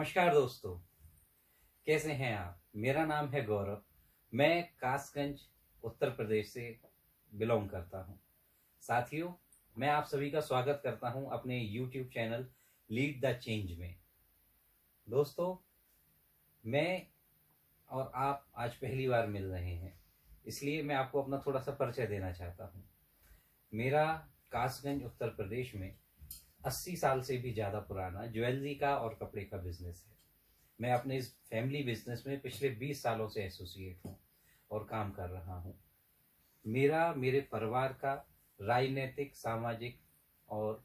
नमस्कार दोस्तों, कैसे हैं आप? मेरा नाम है गौरव। मैं कासगंज उत्तर प्रदेश से बिलोंग करता हूं। साथियों, मैं आप सभी का स्वागत करता हूं अपने YouTube channel lead the change में। दोस्तों, मैं और आप आज पहली बार मिल रहे हैं, इसलिए मैं आपको अपना थोड़ा सा परिचय देना चाहता हूं। मेरा कासगंज उत्तर प्रदेश में 80 साल से भी ज़्यादा पुराना ज्वेलरी का और कपड़े का बिजनेस है। मैं अपने इस फैमिली बिजनेस में पिछले 20 सालों से एसोसिएट हूँ और काम कर रहा हूँ। मेरे परिवार का राजनीतिक, सामाजिक और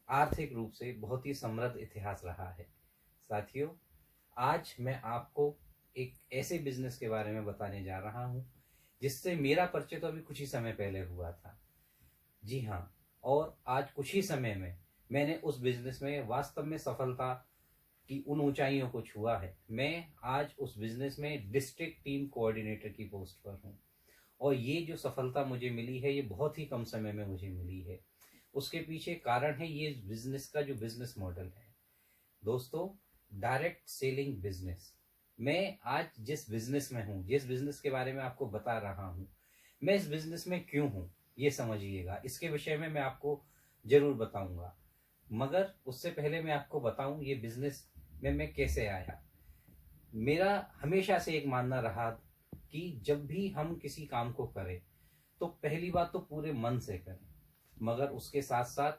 आर्थिक रूप से बहुत ही समृद्ध इतिहास रहा है। साथियों, आज मैं आपको एक ऐसे बिजनेस के बारे में बताने जा रहा हूँ जिससे मेरा परिचय तो अभी कुछ ही समय पहले हुआ था। जी हाँ, और आज कुछ ही समय में मैंने उस बिजनेस में वास्तव में सफलता की उन ऊंचाइयों को छुआ है। मैं आज उस बिजनेस में डिस्ट्रिक्ट टीम कोऑर्डिनेटर की पोस्ट पर हूँ और ये जो सफलता मुझे मिली है ये बहुत ही कम समय में मुझे मिली है। उसके पीछे कारण है ये बिजनेस का जो बिजनेस मॉडल है। दोस्तों, डायरेक्ट सेलिंग बिजनेस। मैं आज जिस बिजनेस में हूँ, जिस बिजनेस के बारे में आपको बता रहा हूँ, मैं इस बिजनेस में क्यों हूँ ये समझिएगा। इसके विषय में मैं आपको जरूर बताऊंगा, मगर उससे पहले मैं आपको बताऊं ये बिजनेस में मैं कैसे आया। मेरा हमेशा से एक मानना रहा कि जब भी हम किसी काम को करें तो पहली बात तो पूरे मन से करें, मगर उसके साथ साथ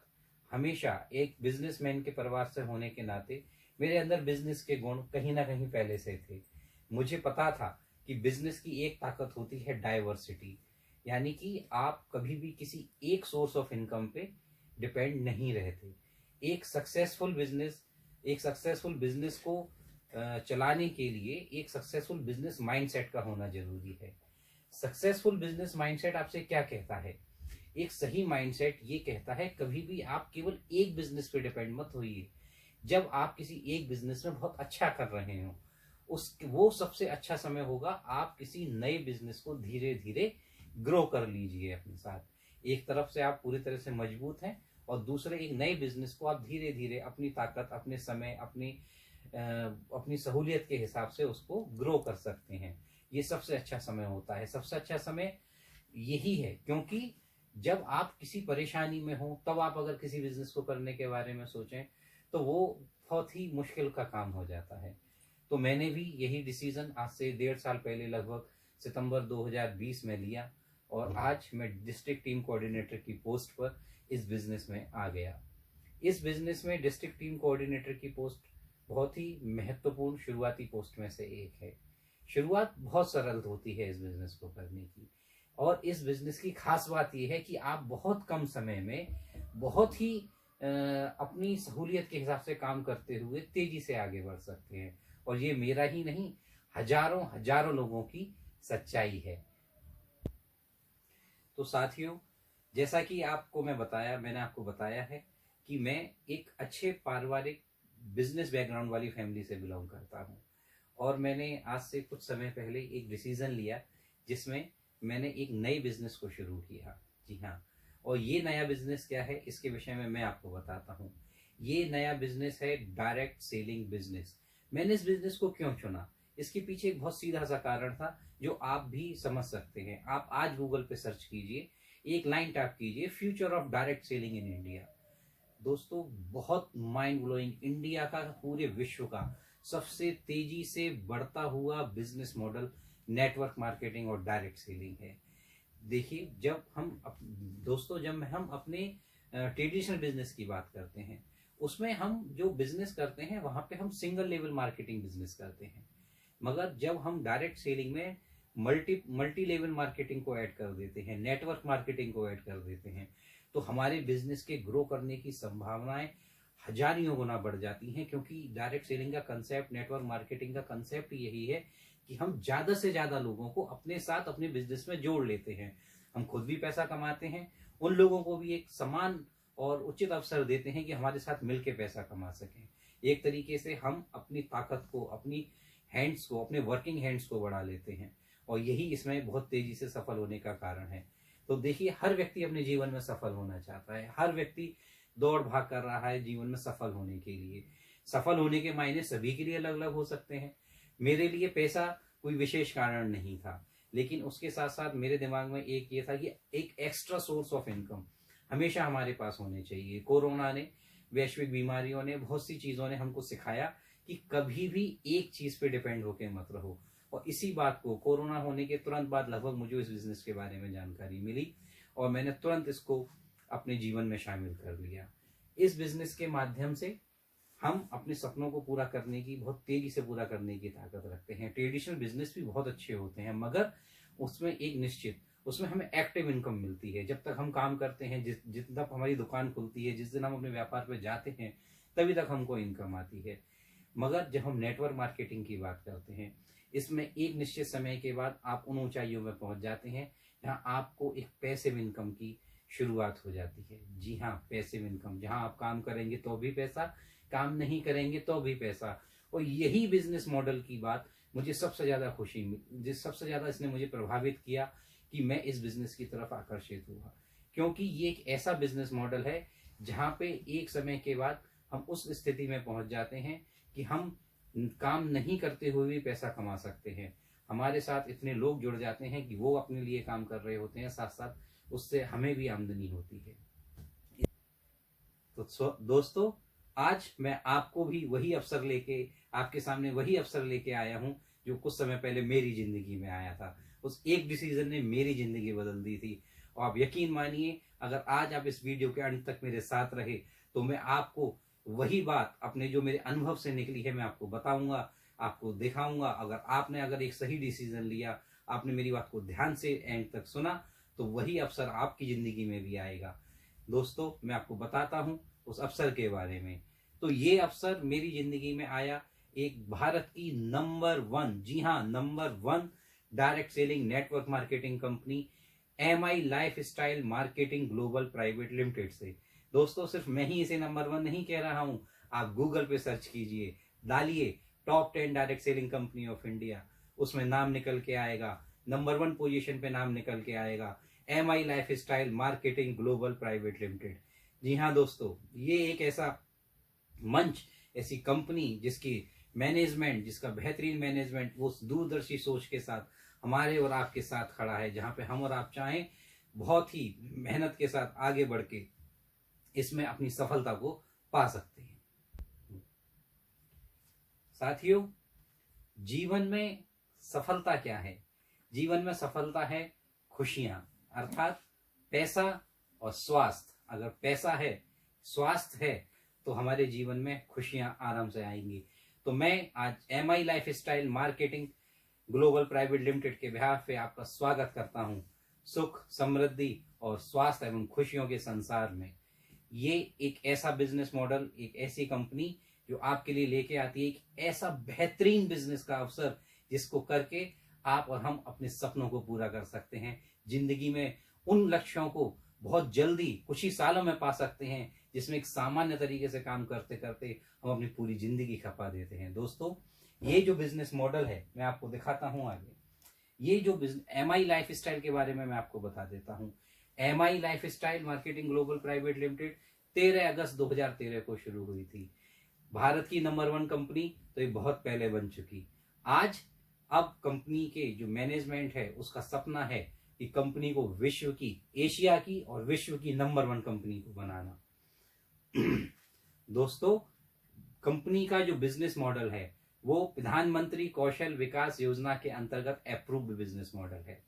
हमेशा एक बिजनेसमैन के परिवार से होने के नाते मेरे अंदर बिजनेस के गुण कहीं ना कहीं पहले से थे। मुझे पता था कि बिजनेस की एक ताकत होती है डाइवर्सिटी, यानी कि आप कभी भी किसी एक सोर्स ऑफ इनकम पे डिपेंड नहीं रहते। एक सक्सेसफुल बिजनेस को चलाने के लिए एक सक्सेसफुल बिजनेस माइंडसेट का होना जरूरी है। सक्सेसफुल बिजनेस माइंडसेट आपसे क्या कहता है? एक सही माइंडसेट ये कहता है कभी भी आप केवल एक बिजनेस पे डिपेंड मत होइए। जब आप किसी एक बिजनेस में बहुत अच्छा कर रहे हो, वो सबसे अच्छा समय होगा आप किसी नए बिजनेस को धीरे धीरे ग्रो कर लीजिए अपने साथ। एक तरफ से आप पूरी तरह से मजबूत हैं और दूसरे एक नए बिजनेस को आप धीरे धीरे अपनी ताकत, अपने समय, अपनी सहूलियत के हिसाब से उसको ग्रो कर सकते हैं। ये सबसे अच्छा समय होता है। सबसे अच्छा समय यही है, क्योंकि जब आप किसी परेशानी में हो तब आप अगर किसी बिजनेस को करने के बारे में सोचें तो वो बहुत ही मुश्किल का काम हो जाता है। तो मैंने भी यही डिसीजन आज से 1.5 साल पहले, लगभग सितंबर 2020 में लिया और आज मैं डिस्ट्रिक्ट टीम कोऑर्डिनेटर की पोस्ट पर इस बिजनेस में आ गया। इस बिजनेस में डिस्ट्रिक्ट टीम कोऑर्डिनेटर की पोस्ट बहुत ही महत्वपूर्ण शुरुआती पोस्ट में से एक है। शुरुआत बहुत सरल होती है इस बिजनेस को करने की, और इस बिजनेस की खास बात यह है कि आप बहुत कम समय में बहुत ही अपनी सहूलियत के हिसाब से काम करते हुए तेजी से आगे बढ़ सकते हैं। और ये मेरा ही नहीं, हजारों हजारों लोगों की सच्चाई है। तो साथियों, जैसा कि मैंने आपको बताया है कि मैं एक अच्छे पारिवारिक बिजनेस बैकग्राउंड वाली फैमिली से बिलोंग करता हूं और मैंने आज से कुछ समय पहले एक डिसीजन लिया जिसमें मैंने एक नए बिजनेस को शुरू किया। जी हाँ, और ये नया बिजनेस क्या है इसके विषय में मैं आपको बताता हूँ। ये नया बिजनेस है डायरेक्ट सेलिंग बिजनेस। मैंने इस बिजनेस को क्यों चुना, इसके पीछे एक बहुत सीधा सा कारण था जो आप भी समझ सकते हैं। आप आज गूगल पे सर्च कीजिए, एक लाइन टाइप कीजिए, future of direct selling in India. दोस्तों, बहुत माइंड ब्लोइंग, इंडिया का, पूरे विश्व का सबसे तेजी से बढ़ता हुआ बिजनेस मॉडल नेटवर्क मार्केटिंग और डायरेक्ट सेलिंग है। देखिए, जब हम अपने ट्रेडिशनल बिजनेस की बात करते हैं, उसमें हम जो बिजनेस करते हैं वहां पे हम सिंगल लेवल मार्केटिंग बिजनेस करते हैं, मगर जब हम डायरेक्ट सेलिंग में मल्टी लेवल मार्केटिंग को ऐड कर देते हैं, नेटवर्क मार्केटिंग को ऐड कर देते हैं, तो हमारे बिजनेस के ग्रो करने की संभावनाएं हजारियों गुना बढ़ जाती हैं। क्योंकि डायरेक्ट सेलिंग का कंसेप्ट, नेटवर्क मार्केटिंग का कंसेप्ट यही है कि हम ज्यादा से ज्यादा लोगों को अपने साथ अपने बिजनेस में जोड़ लेते हैं। हम खुद भी पैसा कमाते हैं, उन लोगों को भी एक समान और उचित अवसर देते हैं कि हमारे साथ मिलकर पैसा कमा सकें। एक तरीके से हम अपनी ताकत को, अपने वर्किंग हैंड्स को बढ़ा लेते हैं, और यही इसमें बहुत तेजी से सफल होने का कारण है। तो देखिए, हर व्यक्ति अपने जीवन में सफल होना चाहता है, हर व्यक्ति दौड़ भाग कर रहा है जीवन में सफल होने के लिए। सफल होने के मायने सभी के लिए अलग अलग हो सकते हैं। मेरे लिए पैसा कोई विशेष कारण नहीं था, लेकिन उसके साथ साथ मेरे दिमाग में एक ये था कि एक एक्स्ट्रा सोर्स ऑफ इनकम हमेशा हमारे पास होने चाहिए। कोरोना ने, वैश्विक बीमारियों ने, बहुत सी चीज़ों ने हमको सिखाया कि कभी भी एक चीज़ पे डिपेंड होके मत रहो। और इसी बात को कोरोना होने के तुरंत बाद लगभग मुझे इस बिजनेस के बारे में जानकारी मिली और मैंने तुरंत इसको अपने जीवन में शामिल कर लिया। इस बिजनेस के माध्यम से हम अपने सपनों को पूरा करने की, बहुत तेजी से पूरा करने की ताकत रखते हैं। ट्रेडिशनल बिजनेस भी बहुत अच्छे होते हैं, मगर उसमें एक निश्चित, उसमें हमें एक्टिव इनकम मिलती है। जब तक हम काम करते हैं, जिस तक हमारी दुकान खुलती है, जिस दिन हम अपने व्यापार पे जाते हैं, तभी तक हमको इनकम आती है। मगर जब हम नेटवर्क मार्केटिंग की बात करते हैं, इसमें एक निश्चित समय के बाद आप उन ऊंचाइयों में पहुंच जाते हैं जहां आपको एक पैसिव इनकम की शुरुआत हो जाती है। जी हाँ, पैसिव इनकम, जहां आप काम करेंगे तो भी पैसा, काम नहीं करेंगे तो भी पैसा। और यही बिजनेस मॉडल की बात मुझे सबसे ज्यादा खुशी मिली, सबसे ज्यादा इसने मुझे प्रभावित किया कि मैं इस बिजनेस की तरफ आकर्षित हुआ, क्योंकि ये एक ऐसा बिजनेस मॉडल है जहां पे एक समय के बाद हम उस स्थिति में पहुंच जाते हैं कि हम काम नहीं करते हुए भी पैसा कमा सकते हैं। हमारे साथ इतने लोग जुड़ जाते हैं कि वो अपने लिए काम कर रहे होते हैं, साथ साथ उससे हमें भी आमदनी होती है। तो दोस्तों, आज मैं आपको भी वही अवसर लेके, आपके सामने वही अवसर लेके आया हूं जो कुछ समय पहले मेरी जिंदगी में आया था। उस एक डिसीजन ने मेरी जिंदगी बदल दी थी। और आप यकीन मानिए, अगर आज आप इस वीडियो के अंत तक मेरे साथ रहे तो मैं आपको वही बात अपने जो मेरे अनुभव से निकली है मैं आपको बताऊंगा, आपको दिखाऊंगा। अगर एक सही डिसीजन लिया, आपने मेरी बात को ध्यान से एंड तक सुना, तो वही अवसर आपकी जिंदगी में भी आएगा। दोस्तों, मैं आपको बताता हूं उस अवसर के बारे में। तो ये अवसर मेरी जिंदगी में आया एक भारत की नंबर 1, जी हाँ number 1 direct selling network marketing company MI lifestyle marketing global private limited से। दोस्तों, सिर्फ मैं ही इसे नंबर 1 नहीं कह रहा हूं, आप गूगल पे सर्च कीजिए, डालिए top 10 direct selling company of India, उसमें नाम निकल के आएगा, नंबर 1 पोजीशन पे नाम निकल के आएगा MI lifestyle marketing global private limited. जी हाँ दोस्तों, ये एक ऐसा मंच, ऐसी कंपनी जिसकी मैनेजमेंट, जिसका बेहतरीन मैनेजमेंट वो दूरदर्शी सोच के साथ हमारे और आपके साथ खड़ा है, जहां पे हम और आप चाहें बहुत ही मेहनत के साथ आगे बढ़ के इसमें अपनी सफलता को पा सकते हैं। साथियों, जीवन में सफलता क्या है? जीवन में सफलता है खुशियां, अर्थात पैसा और स्वास्थ्य। अगर पैसा है, स्वास्थ्य है, तो हमारे जीवन में खुशियां आराम से आएंगी। तो मैं आज MI lifestyle marketing global private limited के बिहाफ पे आपका स्वागत करता हूं सुख, समृद्धि और स्वास्थ्य एवं खुशियों के संसार में। ये एक ऐसा बिजनेस मॉडल, एक ऐसी कंपनी जो आपके लिए लेके आती है एक ऐसा बेहतरीन बिजनेस का अवसर, जिसको करके आप और हम अपने सपनों को पूरा कर सकते हैं। जिंदगी में उन लक्ष्यों को बहुत जल्दी कुछ ही सालों में पा सकते हैं, जिसमें एक सामान्य तरीके से काम करते करते हम अपनी पूरी जिंदगी खपा देते हैं। दोस्तों, ये जो बिजनेस मॉडल है मैं आपको दिखाता हूं आगे। ये जो MI लाइफस्टाइल के बारे में मैं आपको बता देता हूं। MI lifestyle marketing global private limited 13 अगस्त 2013 को शुरू हुई थी। भारत की नंबर 1 कंपनी तो ये बहुत पहले बन चुकी। आज अब कंपनी के जो मैनेजमेंट है उसका सपना है कि कंपनी को विश्व की, एशिया की और विश्व की नंबर 1 कंपनी को बनाना। दोस्तों, कंपनी का जो बिजनेस मॉडल है वो प्रधानमंत्री कौशल विकास योजना के अंतर्गत अप्रूव्ड बिजनेस मॉडल है।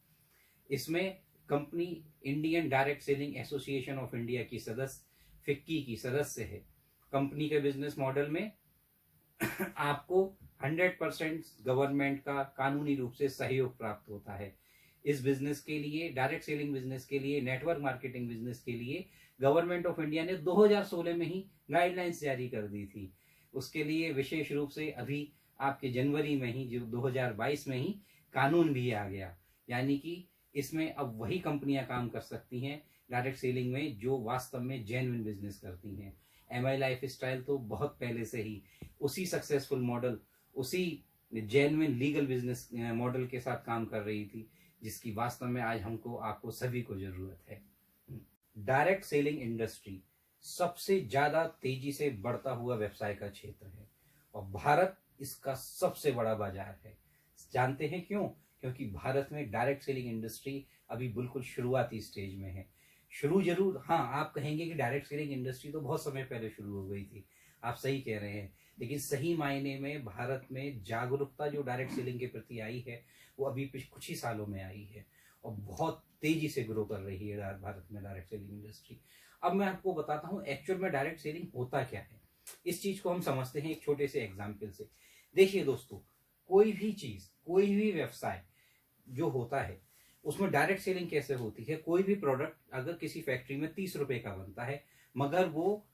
इसमें company Indian direct selling association of India की सदस्य, फिक्की की सदस्य है। कंपनी के बिजनेस मॉडल में आपको 100% गवर्नमेंट का कानूनी रूप से सहयोग प्राप्त होता है। इस बिजनेस के लिए, डायरेक्ट सेलिंग बिजनेस के लिए, नेटवर्क मार्केटिंग बिजनेस के लिए गवर्नमेंट ऑफ इंडिया ने 2016 में ही गाइडलाइंस जारी कर दी थी। उसके लिए विशेष रूप से अभी आपके जनवरी में ही, जो 2022 में ही कानून भी आ गया। यानी कि इसमें अब वही कंपनियां काम कर सकती हैं डायरेक्ट सेलिंग में जो वास्तव में जेन्युइन बिजनेस करती हैं। MI लाइफस्टाइल तो बहुत पहले से ही उसी सक्सेसफुल मॉडल, उसी जेन्युइन लीगल बिजनेस मॉडल के साथ काम कर रही थी, जिसकी वास्तव में आज हमको, आपको सभी को जरूरत है। डायरेक्ट सेलिंग इंडस्ट्री सबसे ज्यादा तेजी से बढ़ता हुआ व्यवसाय का क्षेत्र है और भारत इसका सबसे बड़ा बाजार है। जानते हैं क्यों? क्योंकि भारत में डायरेक्ट सेलिंग इंडस्ट्री अभी बिल्कुल शुरुआती स्टेज में है। शुरू जरूर, हाँ, आप कहेंगे कि डायरेक्ट सेलिंग इंडस्ट्री तो बहुत समय पहले शुरू हो गई थी। आप सही कह रहे हैं, लेकिन सही मायने में भारत में जागरूकता जो डायरेक्ट सेलिंग के प्रति आई है वो अभी कुछ ही सालों में आई है और बहुत तेजी से ग्रो कर रही है भारत में डायरेक्ट सेलिंग इंडस्ट्री। अब मैं आपको बताता हूँ एक्चुअल में डायरेक्ट सेलिंग होता क्या है। इस चीज को हम समझते हैं एक छोटे से एग्जाम्पल से। देखिए दोस्तों, कोई भी चीज, कोई भी व्यवसाय जो होता है उसमें डायरेक्ट सेलिंग कैसे होती है। कोई भी प्रोडक्ट अगर किसी फैक्ट्री में 30 रुपए का बनता है, मगर वो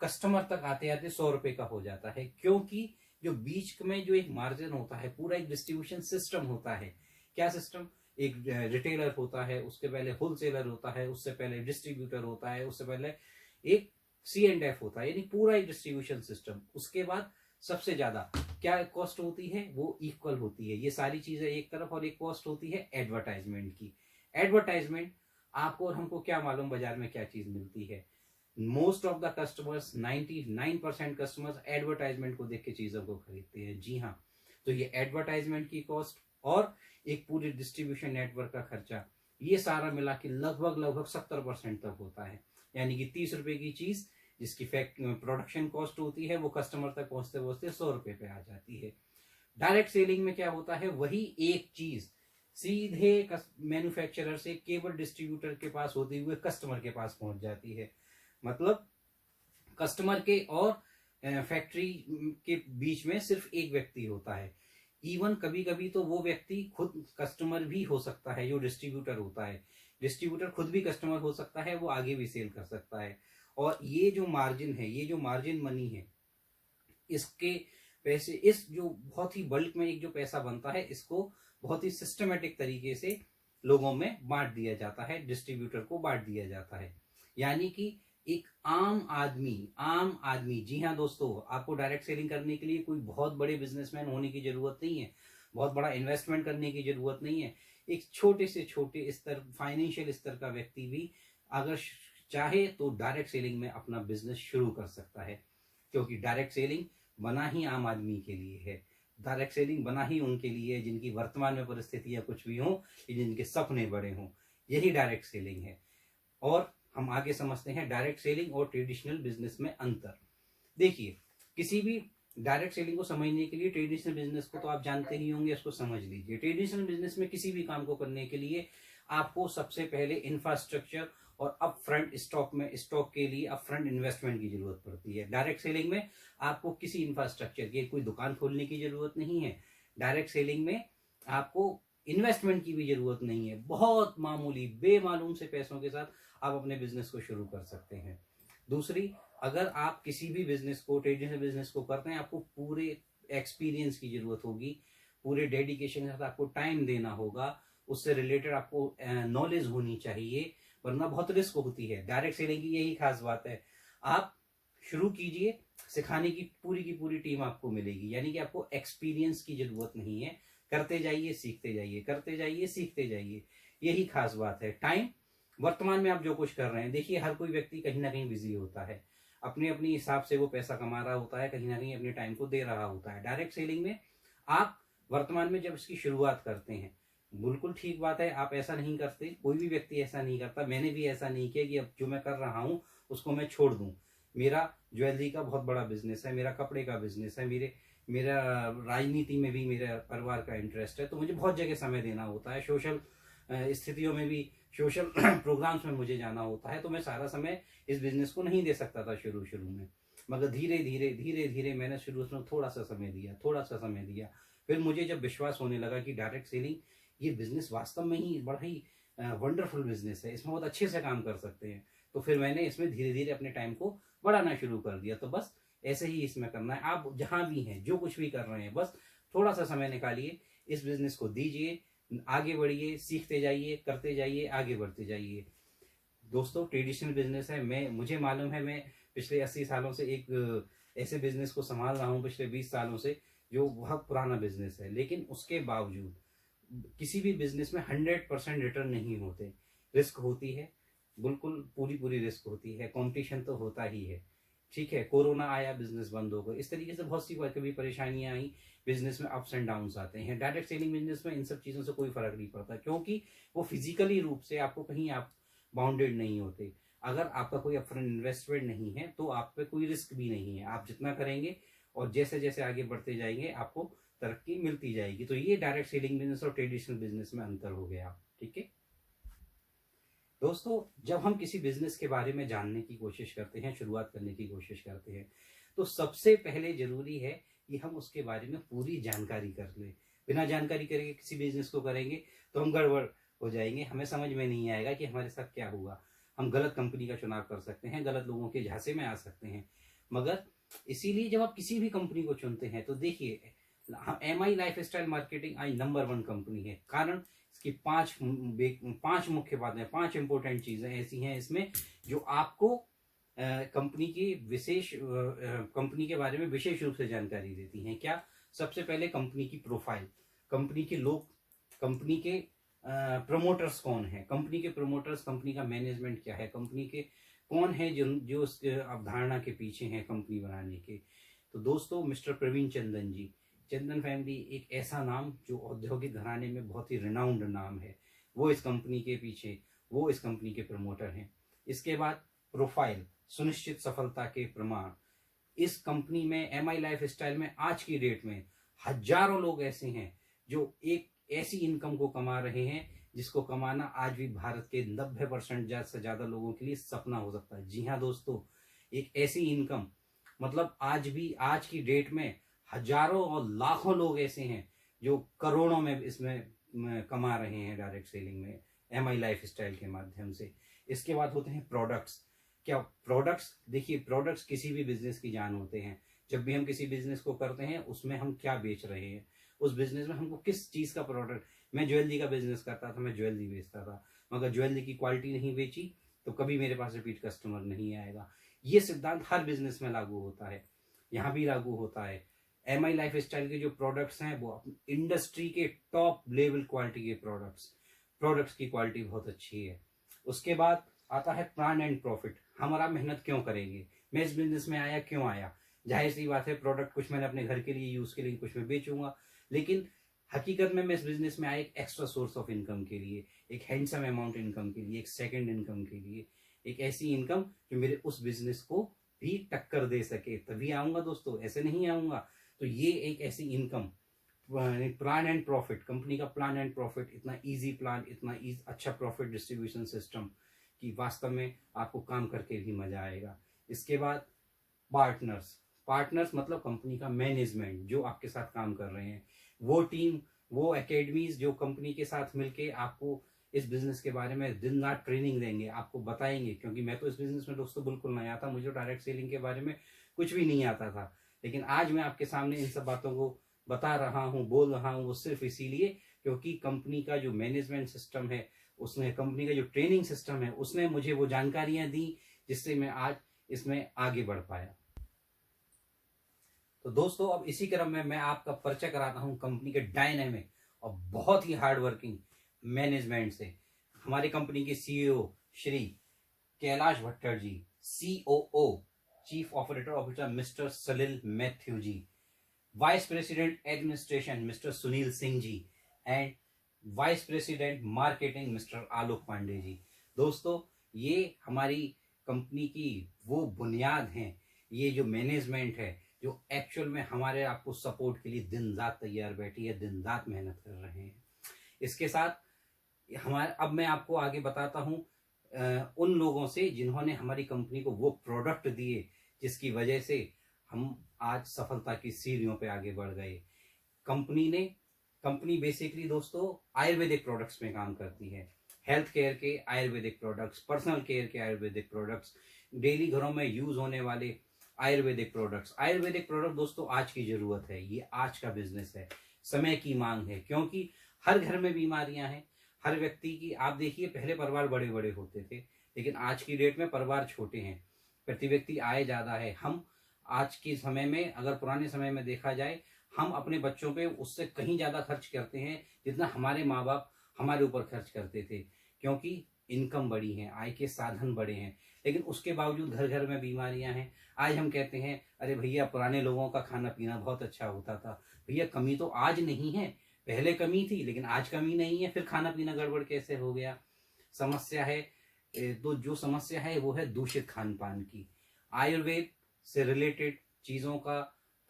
कस्टमर तक आते आते 100 रुपए का हो जाता है, क्योंकि जो बीच में जो एक मार्जिन होता है, पूरा एक डिस्ट्रीब्यूशन सिस्टम होता है। क्या सिस्टम? एक रिटेलर होता है, उसके पहले होलसेलर होता है, उससे पहले डिस्ट्रीब्यूटर होता है, उससे पहले एक C&F होता है, यानी पूरा एक डिस्ट्रीब्यूशन सिस्टम। उसके बाद सबसे ज्यादा क्या कॉस्ट होती है? वो इक्वल होती है। ये सारी चीजें एक तरफ, और एक कॉस्ट होती है एडवर्टाइजमेंट की। एडवर्टाइजमेंट, आपको और हमको क्या मालूम बाजार में क्या चीज मिलती है? Most of the customers, 99% customers advertisement को देख के चीजों को खरीदते हैं। जी हाँ, तो ये एडवर्टाइजमेंट की कॉस्ट और एक पूरे डिस्ट्रीब्यूशन नेटवर्क का खर्चा, ये सारा मिला के लगभग 70% तक होता है। यानी कि 30 रुपए की चीज जिसकी प्रोडक्शन कॉस्ट होती है वो कस्टमर तक पहुंचते पहुंचते 100 रुपए पे आ जाती है। डायरेक्ट सेलिंग में क्या होता है? वही एक चीज सीधे मैन्युफैक्चरर से केवल डिस्ट्रीब्यूटर के पास होते हुए कस्टमर के पास पहुंच जाती है। मतलब कस्टमर के और फैक्ट्री के बीच में सिर्फ एक व्यक्ति होता है। इवन कभी कभी तो वो व्यक्ति खुद कस्टमर भी हो सकता है जो डिस्ट्रीब्यूटर होता है। डिस्ट्रीब्यूटर खुद भी कस्टमर हो सकता है, वो आगे भी सेल कर सकता है। और ये जो मार्जिन है, ये जो मार्जिन मनी है, इसके पैसे, इस जो बहुत ही बल्क में एक जो पैसा बनता है, इसको बहुत ही सिस्टमेटिक तरीके से लोगों में बांट दिया जाता है, डिस्ट्रीब्यूटर को बांट दिया जाता है। यानी कि एक आम आदमी, जी हाँ दोस्तों, आपको डायरेक्ट सेलिंग करने के लिए कोई बहुत बड़े बिजनेसमैन होने की जरूरत नहीं है, बहुत बड़ा इन्वेस्टमेंट करने की जरूरत नहीं है। एक छोटे से छोटे स्तर, फाइनेंशियल स्तर का व्यक्ति भी अगर चाहे तो डायरेक्ट सेलिंग में अपना बिजनेस शुरू कर सकता है, क्योंकि डायरेक्ट सेलिंग बना ही आम आदमी के लिए है। डायरेक्ट सेलिंग बना ही उनके लिए जिनकी वर्तमान में परिस्थितियां कुछ भी हों, जिनके सपने बड़े हों, यही डायरेक्ट सेलिंग है। और हम आगे समझते हैं डायरेक्ट सेलिंग और ट्रेडिशनल बिजनेस में अंतर। देखिए, किसी भी डायरेक्ट सेलिंग को समझने के लिए, ट्रेडिशनल बिजनेस को तो आप जानते ही होंगे, इसको समझ लीजिए। ट्रेडिशनल बिजनेस में किसी भी काम को करने के लिए आपको सबसे पहले इंफ्रास्ट्रक्चर और अपफ्रंट स्टॉक के लिए अपफ्रंट इन्वेस्टमेंट की जरूरत पड़ती है। डायरेक्ट सेलिंग में आपको किसी इंफ्रास्ट्रक्चर की, कोई दुकान खोलने की जरूरत नहीं है। डायरेक्ट सेलिंग में आपको इन्वेस्टमेंट की भी जरूरत नहीं है। बहुत मामूली बेमालूम से पैसों के साथ आप अपने बिजनेस को शुरू कर सकते हैं। दूसरी, अगर आप किसी भी बिजनेस को, ट्रेडिशनल बिजनेस को करते हैं, आपको पूरे एक्सपीरियंस की जरूरत होगी, पूरे डेडिकेशन के साथ आपको टाइम देना होगा, उससे रिलेटेड आपको नॉलेज होनी चाहिए, वरना बहुत रिस्क होती है। डायरेक्ट सेलिंग की यही खास बात है, आप शुरू कीजिए, सिखाने की पूरी टीम आपको मिलेगी। यानी कि आपको एक्सपीरियंस की जरूरत नहीं है, करते जाइए, सीखते जाइए, करते जाइए, सीखते जाइए, यही खास बात है। टाइम, वर्तमान में आप जो कुछ कर रहे हैं, देखिए हर कोई व्यक्ति कहीं ना कहीं बिजी होता है, अपने अपने हिसाब से वो पैसा कमा रहा होता है, कहीं ना कहीं अपने टाइम को दे रहा होता है। डायरेक्ट सेलिंग में आप वर्तमान में जब इसकी शुरुआत करते हैं, बिल्कुल ठीक बात है, आप ऐसा नहीं करते, कोई भी व्यक्ति ऐसा नहीं करता, मैंने भी ऐसा नहीं किया कि अब जो मैं कर रहा हूं उसको मैं छोड़ दूं। मेरा ज्वेलरी का बहुत बड़ा बिजनेस है, मेरा कपड़े का बिजनेस है, मेरा राजनीति में भी मेरा परिवार का इंटरेस्ट है, तो मुझे बहुत जगह समय देना होता है। सोशल स्थितियों में भी, सोशल प्रोग्राम्स में मुझे जाना होता है, तो मैं सारा समय इस बिजनेस को नहीं दे सकता था शुरू में। मगर धीरे धीरे मैंने शुरू में थोड़ा सा समय दिया। फिर मुझे जब विश्वास होने लगा कि डायरेक्ट सेलिंग ये बिजनेस वास्तव में ही बड़ा ही वंडरफुल बिजनेस है, इसमें बहुत अच्छे से काम कर सकते हैं, तो फिर मैंने इसमें धीरे धीरे अपने टाइम को बढ़ाना शुरू कर दिया। तो बस ऐसे ही इसमें करना है। आप जहां भी हैं, जो कुछ भी कर रहे हैं, बस थोड़ा सा समय निकालिए, इस बिजनेस को दीजिए, आगे बढ़िए, सीखते जाइए, करते जाइए, आगे बढ़ते जाइए। दोस्तों, ट्रेडिशनल बिजनेस है, मुझे मालूम है, मैं पिछले 80 सालों से एक ऐसे बिजनेस को संभाल रहा हूँ, पिछले 20 सालों से, जो बहुत पुराना बिजनेस है, लेकिन उसके बावजूद किसी भी बिजनेस में 100% रिटर्न नहीं होते, रिस्क होती है, बिल्कुल पूरी पूरी रिस्क होती है, कंपटीशन तो होता ही है। ठीक है, कोरोना आया, बिजनेस बंद हो गए, इस तरीके से बहुत सी कभी परेशानियां आई, बिजनेस में अप्स एंड डाउन्स आते हैं। डायरेक्ट सेलिंग बिजनेस में इन सब चीज़ों से कोई फर्क नहीं पड़ता, क्योंकि वो फिजिकली रूप से आपको कहीं आप बाउंडेड नहीं होते। अगर आपका कोई अपफ्रंट इन्वेस्टमेंट नहीं है तो आप पे कोई रिस्क भी नहीं है, आप जितना करेंगे और जैसे जैसे आगे बढ़ते जाएंगे आपको तरक्की मिलती जाएगी। तो ये डायरेक्ट सेलिंग बिजनेस और ट्रेडिशनल बिजनेस में अंतर हो गया। ठीक है दोस्तों, जब हम किसी बिजनेस के बारे में जानने की कोशिश करते हैं, शुरुआत करने की कोशिश करते हैं, तो सबसे पहले जरूरी है कि हम उसके बारे में पूरी जानकारी कर लें। बिना जानकारी करके किसी बिजनेस को करेंगे तो हम गड़बड़ हो जाएंगे, हमें समझ में नहीं आएगा कि हमारे साथ क्या हुआ। हम गलत कंपनी का चुनाव कर सकते हैं, गलत लोगों के झांसे में आ सकते हैं। मगर इसीलिए जब आप किसी भी कंपनी को चुनते हैं तो देखिए, MI life style marketing I number 1 company है। कारण इसकी पांच मुख्य बातें, 5 इंपॉर्टेंट चीजें ऐसी हैं इसमें जो आपको कंपनी की कंपनी के बारे में विशेष रूप से जानकारी देती हैं। क्या? सबसे पहले कंपनी की प्रोफाइल, कंपनी के लोग, कंपनी के प्रमोटर्स कौन है, कंपनी के प्रमोटर्स, कंपनी का मैनेजमेंट क्या है, कंपनी के कौन है जो उस अवधारणा के पीछे हैं कंपनी बनाने के। तो दोस्तों, मिस्टर प्रवीण चंदन जी, चंदन फैमिली एक ऐसा नाम जो औद्योगिक घराने में बहुत ही रिनाउंड नाम है, वो इस कंपनी के पीछे, वो इस कंपनी के प्रमोटर हैं। इसके बाद प्रोफाइल, सुनिश्चित सफलता के प्रमाण। इस कंपनी में MI लाइफ स्टाइल में आज की डेट में हजारों लोग ऐसे हैं जो एक ऐसी इनकम को कमा रहे हैं जिसको कमाना आज भी भारत के 90% से ज्यादा लोगों के लिए सपना हो सकता है। जी हाँ दोस्तों, एक ऐसी इनकम, मतलब आज भी, आज की डेट में हजारों और लाखों लोग ऐसे हैं जो करोड़ों में इसमें कमा रहे हैं डायरेक्ट सेलिंग में MI लाइफ स्टाइल के माध्यम से। इसके बाद होते हैं प्रोडक्ट्स। क्या प्रोडक्ट्स? देखिए, प्रोडक्ट्स किसी भी बिजनेस की जान होते हैं। जब भी हम किसी बिजनेस को करते हैं उसमें हम क्या बेच रहे हैं, उस बिजनेस में हमको किस चीज का प्रोडक्ट। मैं ज्वेलरी का बिजनेस करता था, मैं ज्वेलरी बेचता था, मगर ज्वेलरी की क्वालिटी नहीं बेची तो कभी मेरे पास रिपीट कस्टमर नहीं आएगा। ये सिद्धांत हर बिजनेस में लागू होता है, यहाँ भी लागू होता है। MI लाइफ स्टाइल के जो प्रोडक्ट्स हैं वो इंडस्ट्री के टॉप लेवल क्वालिटी के प्रोडक्ट्स की क्वालिटी बहुत अच्छी है। उसके बाद आता है प्लान एंड प्रॉफिट। हमारा मेहनत क्यों करेंगे, मैं इस बिजनेस में आया क्यों आया। जाहिर सी बात है, प्रोडक्ट कुछ मैंने अपने घर के लिए यूज के लिए, कुछ मैं बेचूंगा, लेकिन हकीकत में मैं इस बिजनेस में आया एक एक्स्ट्रा सोर्स ऑफ इनकम के लिए, एक हैंडसम अमाउंट इनकम के लिए, एक सेकंड इनकम के लिए, एक ऐसी इनकम जो मेरे उस बिजनेस को भी टक्कर दे सके, तभी आऊंगा दोस्तों, ऐसे नहीं आऊंगा। तो ये एक ऐसी income, plan and profit, company का प्लान एंड प्रॉफिट, इतना इजी प्लान, इतना अच्छा प्रॉफिट डिस्ट्रीब्यूशन सिस्टम कि वास्तव में आपको काम करके भी मजा आएगा। इसके बाद पार्टनर्स मतलब कंपनी का मैनेजमेंट जो आपके साथ काम कर रहे हैं, वो टीम, वो एकेडमीज जो कंपनी के साथ मिलके आपको इस बिजनेस के बारे में दिन रात ट्रेनिंग देंगे, आपको बताएंगे। क्योंकि मैं तो इस बिजनेस में दोस्तों बिल्कुल नया था, मुझे डायरेक्ट सेलिंग के बारे में कुछ भी नहीं आता था, लेकिन आज मैं आपके सामने इन सब बातों को बता रहा हूँ, बोल रहा हूँ, वो सिर्फ इसीलिए क्योंकि कंपनी का जो मैनेजमेंट सिस्टम है, उसने, कंपनी का जो ट्रेनिंग सिस्टम है, उसने मुझे वो जानकारियां दी जिससे मैं आज इसमें आगे बढ़ पाया। तो दोस्तों, अब इसी क्रम में मैं आपका परिचय कराता हूं कंपनी के डायनेमिक और बहुत ही हार्ड वर्किंग मैनेजमेंट से। हमारी कंपनी के CEO Shri Kailash Bhattar ji, COO chief operator officer mister Salil Mathew ji, vice president administration mister Sunil Singh ji, and vice president marketing mister Alok Pandey ji. दोस्तों, ये हमारी कंपनी की वो बुनियाद हैं, ये जो मैनेजमेंट है जो एक्चुअल में हमारे आपको सपोर्ट के लिए दिन रात तैयार बैठी है, दिन रात मेहनत कर रहे हैं। इसके साथ हमारे, अब मैं आपको आगे बताता हूं उन लोगों से जिन्होंने हमारी कंपनी को वो प्रोडक्ट दिए जिसकी वजह से हम आज सफलता की सीढ़ियों पे आगे बढ़ गए। कंपनी बेसिकली दोस्तों आयुर्वेदिक प्रोडक्ट्स में काम करती है। हेल्थ केयर के आयुर्वेदिक प्रोडक्ट्स, पर्सनल केयर के आयुर्वेदिक प्रोडक्ट्स, डेली घरों में यूज होने वाले आयुर्वेदिक प्रोडक्ट दोस्तों आज की जरूरत है, ये आज का बिजनेस है, समय की मांग है, क्योंकि हर घर में बीमारियां हैं, हर व्यक्ति की। आप देखिए, पहले परिवार बड़े बड़े होते थे, लेकिन आज की डेट में परिवार छोटे हैं, प्रति व्यक्ति आय ज्यादा है। हम आज के समय में, अगर पुराने समय में देखा जाए, हम अपने बच्चों पे उससे कहीं ज्यादा खर्च करते हैं जितना हमारे माँ बाप हमारे ऊपर खर्च करते थे, क्योंकि इनकम बढ़ी है, आय के साधन बढ़े हैं, लेकिन उसके बावजूद घर घर में बीमारियां हैं। आज हम कहते हैं अरे भैया पुराने लोगों का खाना पीना बहुत अच्छा होता था। भैया कमी तो आज नहीं है, पहले कमी थी लेकिन आज कमी नहीं है, फिर खाना पीना गड़बड़ कैसे हो गया? समस्या है। तो जो समस्या है वो है दूषित खान पान की। आयुर्वेद से रिलेटेड चीज़ों का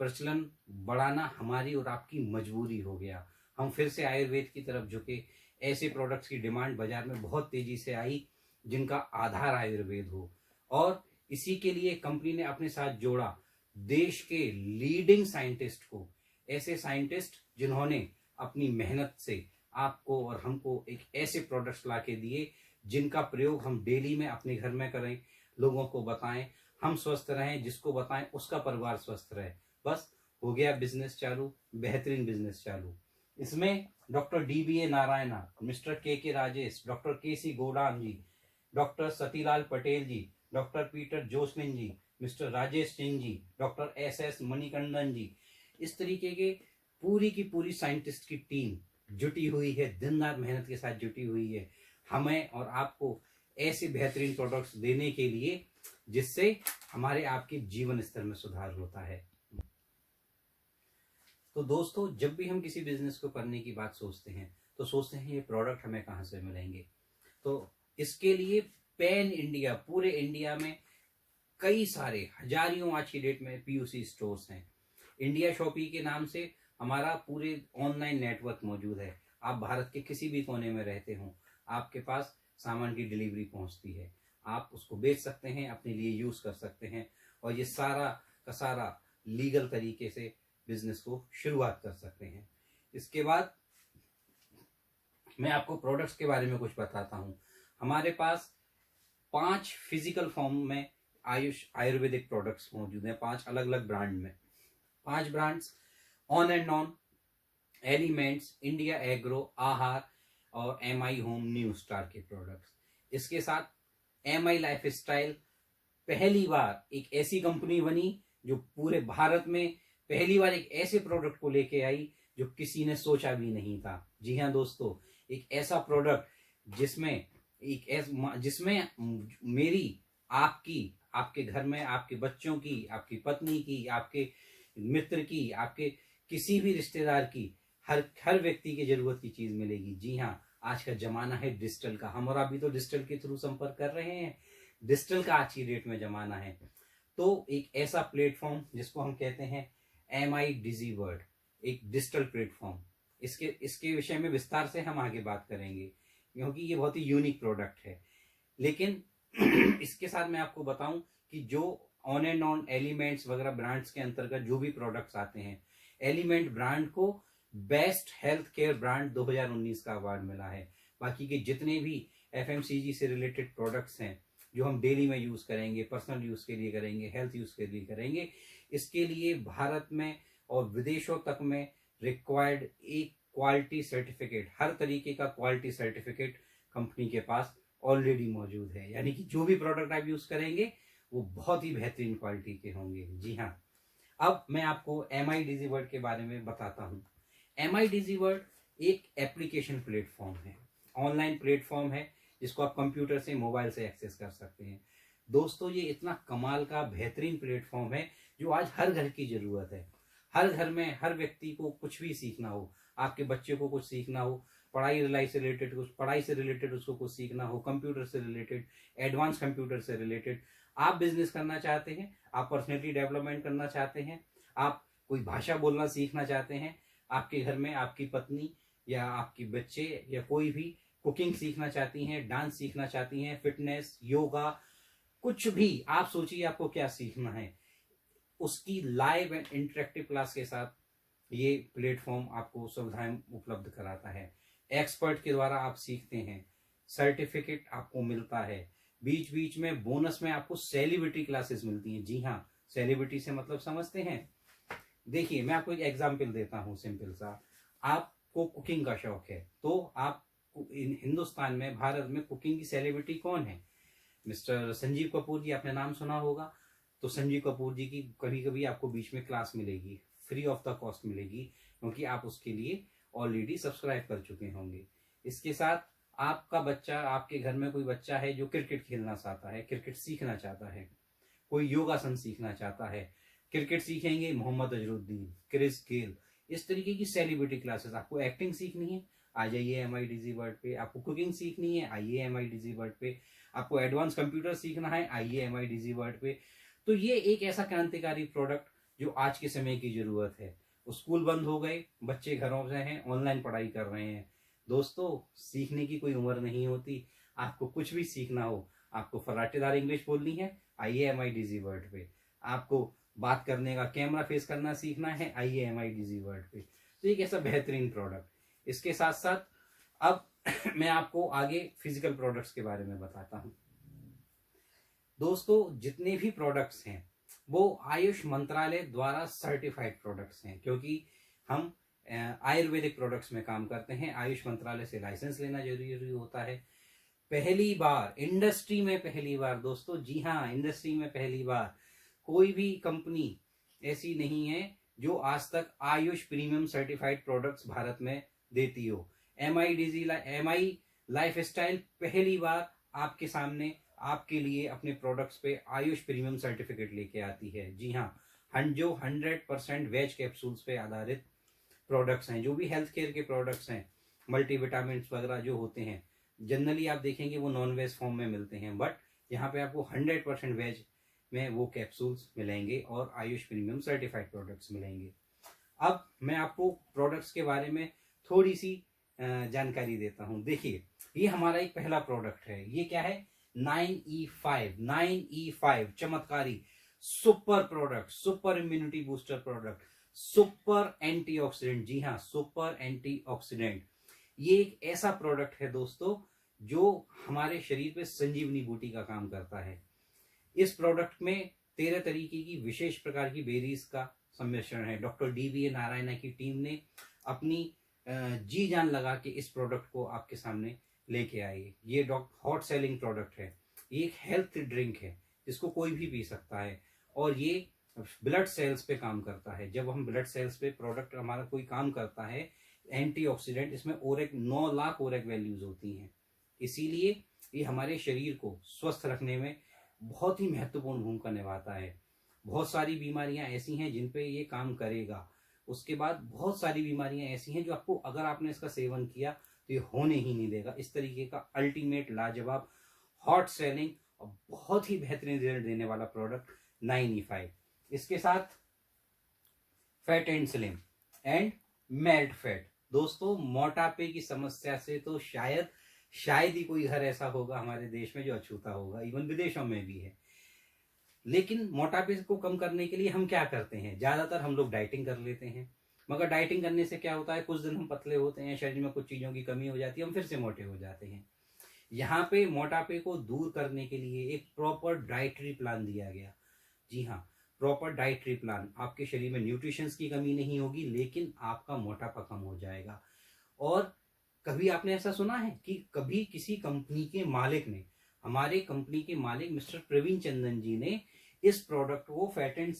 प्रचलन बढ़ाना हमारी और आपकी मजबूरी हो गया। हम फिर से आयुर्वेद की तरफ झुके। ऐसे प्रोडक्ट्स की डिमांड बाजार में बहुत तेजी से आई जिनका आधार आयुर्वेद हो, और इसी के लिए कंपनी ने अपने साथ जोड़ा देश के लीडिंग साइंटिस्ट को। ऐसे साइंटिस्ट जिन्होंने अपनी मेहनत से आपको और हमको एक ऐसे प्रोडक्ट्स ला के दिए जिनका प्रयोग हम डेली में अपने घर में करें, लोगों को बताएं, हम स्वस्थ रहें, जिसको बताएं उसका परिवार स्वस्थ रहे। बस हो गया बिजनेस चालू, बेहतरीन बिजनेस चालू। इसमें डॉक्टर DBA नारायणा, मिस्टर के राजेश, डॉक्टर KC गोडान जी, डॉक्टर सतीलाल पटेल जी, डॉक्टर पीटर जोस्लिन जी, mister Rajesh Singh ji, doctor SS Manikandan जी, इस तरीके के पूरी की पूरी साइंटिस्ट की टीम जुटी हुई है, दिन रात मेहनत के साथ जुटी हुई है हमें और आपको ऐसे बेहतरीन प्रोडक्ट्स देने के लिए जिससे हमारे आपके जीवन स्तर में सुधार होता है। तो दोस्तों, जब भी हम किसी बिजनेस को करने की बात सोचते हैं तो सोचते हैं ये प्रोडक्ट हमें कहाँ से मिलेंगे। तो इसके लिए पैन इंडिया, पूरे इंडिया में कई सारे हजारियों आज की डेट में PUC स्टोर्स हैं। इंडिया शॉपी के नाम से हमारा पूरे ऑनलाइन नेटवर्क मौजूद है। आप भारत के किसी भी कोने में रहते हो, आपके पास सामान की डिलीवरी पहुंचती है, आप उसको बेच सकते हैं, अपने लिए यूज कर सकते हैं, और ये सारा का सारा लीगल तरीके से बिजनेस को शुरुआत कर सकते हैं। इसके बाद मैं आपको प्रोडक्ट्स के बारे में कुछ बताता हूं। हमारे पास 5 फिजिकल फॉर्म में आयुर्वेदिक प्रोडक्ट्स मौजूद हैं, 5 अलग अलग ब्रांड में। 5 brands on and on, elements, India agro, आहार और MI होम न्यू स्टार के प्रोडक्ट्स। इसके साथ MI लाइफ स्टाइल पहली बार एक ऐसी कंपनी बनी जो पूरे भारत में पहली बार एक ऐसे प्रोडक्ट को लेके आई जो किसी ने सोचा भी नहीं था। जी हाँ दोस्तों, एक ऐसा प्रोडक्ट जिसमें मेरी, आपकी, आपके घर में आपके बच्चों की, आपकी पत्नी की, आपके मित्र की, आपके किसी भी रिश्तेदार की, हर व्यक्ति की जरूरत की चीज मिलेगी। जी हाँ, आज का जमाना है डिजिटल का, हम और अभी तो डिजिटल के थ्रू संपर्क कर रहे हैं। डिजिटल का आज की डेट में जमाना है। तो एक ऐसा प्लेटफॉर्म जिसको हम कहते हैं MI DigiWorld, एक डिजिटल प्लेटफॉर्म, इसके विषय में विस्तार से हम आगे बात करेंगे क्योंकि ये बहुत ही यूनिक प्रोडक्ट है। लेकिन इसके साथ मैं आपको बताऊं कि जो ऑन एंड ऑन, एलिमेंट्स वगैरह ब्रांड्स के अंतर्गत जो भी प्रोडक्ट्स आते हैं, एलिमेंट ब्रांड को बेस्ट हेल्थ केयर ब्रांड 2019 का अवार्ड मिला है। बाकी के जितने भी FMCG से रिलेटेड प्रोडक्ट्स हैं जो हम डेली में यूज करेंगे, पर्सनल यूज के लिए करेंगे, हेल्थ यूज के लिए करेंगे, इसके लिए भारत में और विदेशों तक में रिक्वायर्ड एक क्वालिटी सर्टिफिकेट, हर तरीके का क्वालिटी सर्टिफिकेट कंपनी के पास ऑलरेडी मौजूद है। यानी कि जो भी प्रोडक्ट आप यूज करेंगे वो बहुत ही बेहतरीन क्वालिटी के होंगे। जी हाँ, अब मैं आपको MI DigiWorld के बारे में बताता हूँ। MI DigiWorld एक एप्लीकेशन प्लेटफॉर्म है, ऑनलाइन प्लेटफॉर्म है जिसको आप कंप्यूटर से, मोबाइल से एक्सेस कर सकते हैं। दोस्तों, ये इतना कमाल का बेहतरीन प्लेटफॉर्म है जो आज हर घर की जरूरत है। हर घर में हर व्यक्ति को कुछ भी सीखना हो, आपके बच्चे को कुछ सीखना हो, पढ़ाई से रिलेटेड उसको कुछ सीखना हो, कंप्यूटर से रिलेटेड, एडवांस कंप्यूटर से रिलेटेड, आप बिजनेस करना चाहते हैं, आप पर्सनैलिटी डेवलपमेंट करना चाहते हैं, आप कोई भाषा बोलना सीखना चाहते हैं, आपके घर में आपकी पत्नी या आपके बच्चे या कोई भी कुकिंग सीखना चाहती हैं, डांस सीखना चाहती हैं, फिटनेस, योगा, कुछ भी आप सोचिए आपको क्या सीखना है, उसकी लाइव एंड इंटरेक्टिव क्लास के साथ ये प्लेटफॉर्म आपको सुविधाएं उपलब्ध कराता है। एक्सपर्ट के द्वारा आप सीखते हैं, सर्टिफिकेट आपको मिलता है, बीच बीच में बोनस में आपको सेलिब्रिटी क्लासेस मिलती हैं। जी हाँ, सेलिब्रिटी से मतलब समझते हैं। देखिए, मैं आपको एक एग्जांपल देता हूँ सिंपल सा। आपको कुकिंग का शौक है तो आप हिंदुस्तान में, भारत में कुकिंग की सेलिब्रिटी कौन है? मिस्टर संजीव कपूर जी, आपने नाम सुना होगा। तो संजीव कपूर जी की कभी कभी आपको बीच में क्लास मिलेगी, फ्री ऑफ द कॉस्ट मिलेगी, क्योंकि आप उसके लिए ऑलरेडी सब्सक्राइब कर चुके होंगे। इसके साथ आपका बच्चा, आपके घर में कोई बच्चा है जो क्रिकेट खेलना चाहता है, क्रिकेट सीखना चाहता है, कोई योगासन सीखना चाहता है, क्रिकेट सीखेंगे मोहम्मद अजरुद्दीन, क्रिस गेल, इस तरीके की सेलिब्रिटी क्लासेस। आपको एक्टिंग सीखनी है, आ जाइए MIDZ वर्ल्ड पे। आपको कुकिंग सीखनी है, आइए MIDZ वर्ल्ड पे। आपको एडवांस कंप्यूटर सीखना है, आइए MIDZ वर्ल्ड पे। तो ये एक ऐसा क्रांतिकारी प्रोडक्ट जो आज के समय की जरूरत है। स्कूल बंद हो गए, बच्चे घरों से हैं, ऑनलाइन पढ़ाई कर रहे हैं। दोस्तों, सीखने की कोई उम्र नहीं होती। आपको कुछ भी सीखना हो, आपको फर्राटेदार इंग्लिश बोलनी है, आइए MIDZ वर्ल्ड पे। आपको बात करने का कैमरा फेस करना सीखना है, आइए MIDZ वर्ल्ड पे। तो एक ऐसा बेहतरीन प्रोडक्ट। इसके साथ साथ अब मैं आपको आगे फिजिकल प्रोडक्ट्स के बारे में बताता हूं। दोस्तों, जितने भी प्रोडक्ट्स हैं वो आयुष मंत्रालय द्वारा सर्टिफाइड प्रोडक्ट्स हैं, क्योंकि हम आयुर्वेदिक प्रोडक्ट्स में काम करते हैं। आयुष मंत्रालय से लाइसेंस लेना जरूरी होता है। पहली बार इंडस्ट्री में, पहली बार दोस्तों, जी हाँ, इंडस्ट्री में पहली बार कोई भी कंपनी ऐसी नहीं है जो आज तक Ayush premium certified products Bharat में देती हो। MI लाइफ स्टाइल पहली बार आपके सामने, आपके लिए अपने प्रोडक्ट्स पे आयुष प्रीमियम सर्टिफिकेट लेके आती है। जी हाँ, जो 100% वेज कैप्सूल्स पे आधारित प्रोडक्ट्स हैं, जो भी हेल्थ केयर के प्रोडक्ट्स हैं, मल्टीविटामिन वगैरह जो होते हैं, जनरली आप देखेंगे वो नॉन वेज फॉर्म में मिलते हैं, बट यहाँ पे आपको 100% वेज में वो कैप्सूल्स मिलेंगे और आयुष प्रीमियम सर्टिफाइड प्रोडक्ट्स मिलेंगे। अब मैं आपको प्रोडक्ट्स के बारे में थोड़ी सी जानकारी देता हूँ। देखिए, ये हमारा एक पहला प्रोडक्ट है। ये क्या है? 9E5 चमत्कारी super product, super immunity booster product, super antioxidant. जी हाँ, सुपर एंटीऑक्सीडेंट। ये एक ऐसा प्रोडक्ट है दोस्तों जो हमारे शरीर पे संजीवनी बूटी का काम करता है। इस प्रोडक्ट में 13 तरीके की विशेष प्रकार की बेरीज का सम्मिश्रण है। डॉक्टर DVA नारायणा की टीम ने अपनी जी जान लगा के इस प्रोडक्ट को आपके सामने लेके आई। ये हॉट सेलिंग प्रोडक्ट है। ये एक हेल्थ ड्रिंक है जिसको कोई भी पी सकता है, और ये ब्लड सेल्स पे काम करता है। जब हम ब्लड सेल्स पे प्रोडक्ट हमारा कोई काम करता है, एंटीऑक्सीडेंट, इसमें ओरेक 9 लाख ओरेक वैल्यूज होती हैं। इसीलिए ये हमारे शरीर को स्वस्थ रखने में बहुत ही महत्वपूर्ण भूमिका निभाता है। बहुत सारी बीमारियां ऐसी हैं जिन पे ये काम करेगा। उसके बाद बहुत सारी बीमारियां ऐसी हैं जो आपको, अगर आपने इसका सेवन किया तो ये होने ही नहीं देगा। इस तरीके का अल्टीमेट, लाजवाब, हॉट सेलिंग और बहुत ही बेहतरीन रिजल्ट देने वाला प्रोडक्ट 9E5। इसके साथ fat and slim and melt fat. दोस्तों, मोटापे की समस्या से तो शायद ही कोई घर ऐसा होगा हमारे देश में जो अछूता होगा, इवन विदेशों में भी है। लेकिन मोटापे को कम करने के लिए हम क्या करते हैं? ज्यादातर हम लोग डाइटिंग कर लेते हैं, मगर डाइटिंग करने से क्या होता है, कुछ दिन हम पतले होते हैं, शरीर में कुछ चीजों की कमी हो जाती है, हम फिर से मोटे हो जाते हैं। यहाँ पे मोटापे को दूर करने के लिए एक प्रॉपर डाइटरी प्लान दिया गया। जी हाँ, प्रॉपर डाइटरी प्लान। आपके शरीर में न्यूट्रिशंस की कमी नहीं होगी, लेकिन आपका मोटापा कम हो जाएगा। और कभी आपने ऐसा सुना है कि कभी किसी कंपनी के मालिक ने, हमारे कंपनी के मालिक मिस्टर प्रवीण चंदन जी ने इस प्रोडक्ट को फिट एंड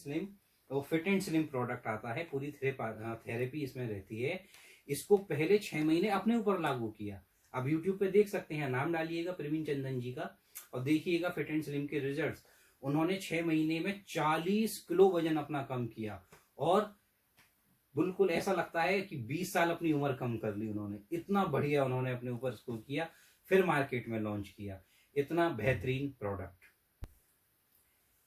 स्लिम प्रोडक्ट आता है, पूरी थेरेपी इसमें रहती है, इसको पहले 6 महीने अपने ऊपर लागू किया। अब YouTube पे देख सकते हैं, नाम डालिएगा प्रवीण चंदन जी का और देखिएगा फिट एंड स्लिम के रिजल्ट्स। उन्होंने 6 महीने में 40 किलो वजन अपना कम किया और बिल्कुल ऐसा लगता है कि 20 साल अपनी उम्र कम कर ली उन्होंने। इतना बढ़िया उन्होंने अपने ऊपर स्कोर किया, फिर मार्केट में लॉन्च किया। इतना बेहतरीन प्रोडक्ट।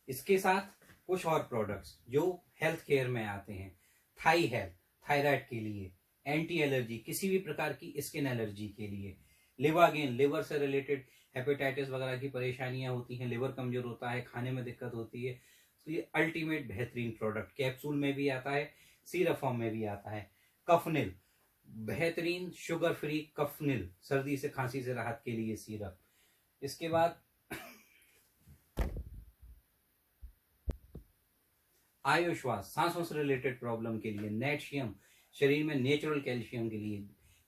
इसके साथ कुछ और प्रोडक्ट्स जो हेल्थ केयर में आते हैं। थाई हेल्थ, थायराइड के लिए, एंटी एलर्जी, किसी भी प्रकार की स्किन एलर्जी के लिए, लिवागेन, लिवर से रिलेटेड हेपेटाइटिस वगैरह की परेशानियां होती हैं, लिवर कमजोर होता है, खाने में दिक्कत होती है, तो ये अल्टीमेट बेहतरीन प्रोडक्ट। कैप्सूल में भी आता है, सिरप फॉर्म में भी आता है। कफनिल, बेहतरीन शुगर फ्री कफनिल, सर्दी से खांसी से राहत के लिए सिरप। इसके बाद आयुश्वास, सांसों से रिलेटेड प्रॉब्लम के लिए। नेटशियम, शरीर में नेचुरल कैल्शियम के लिए।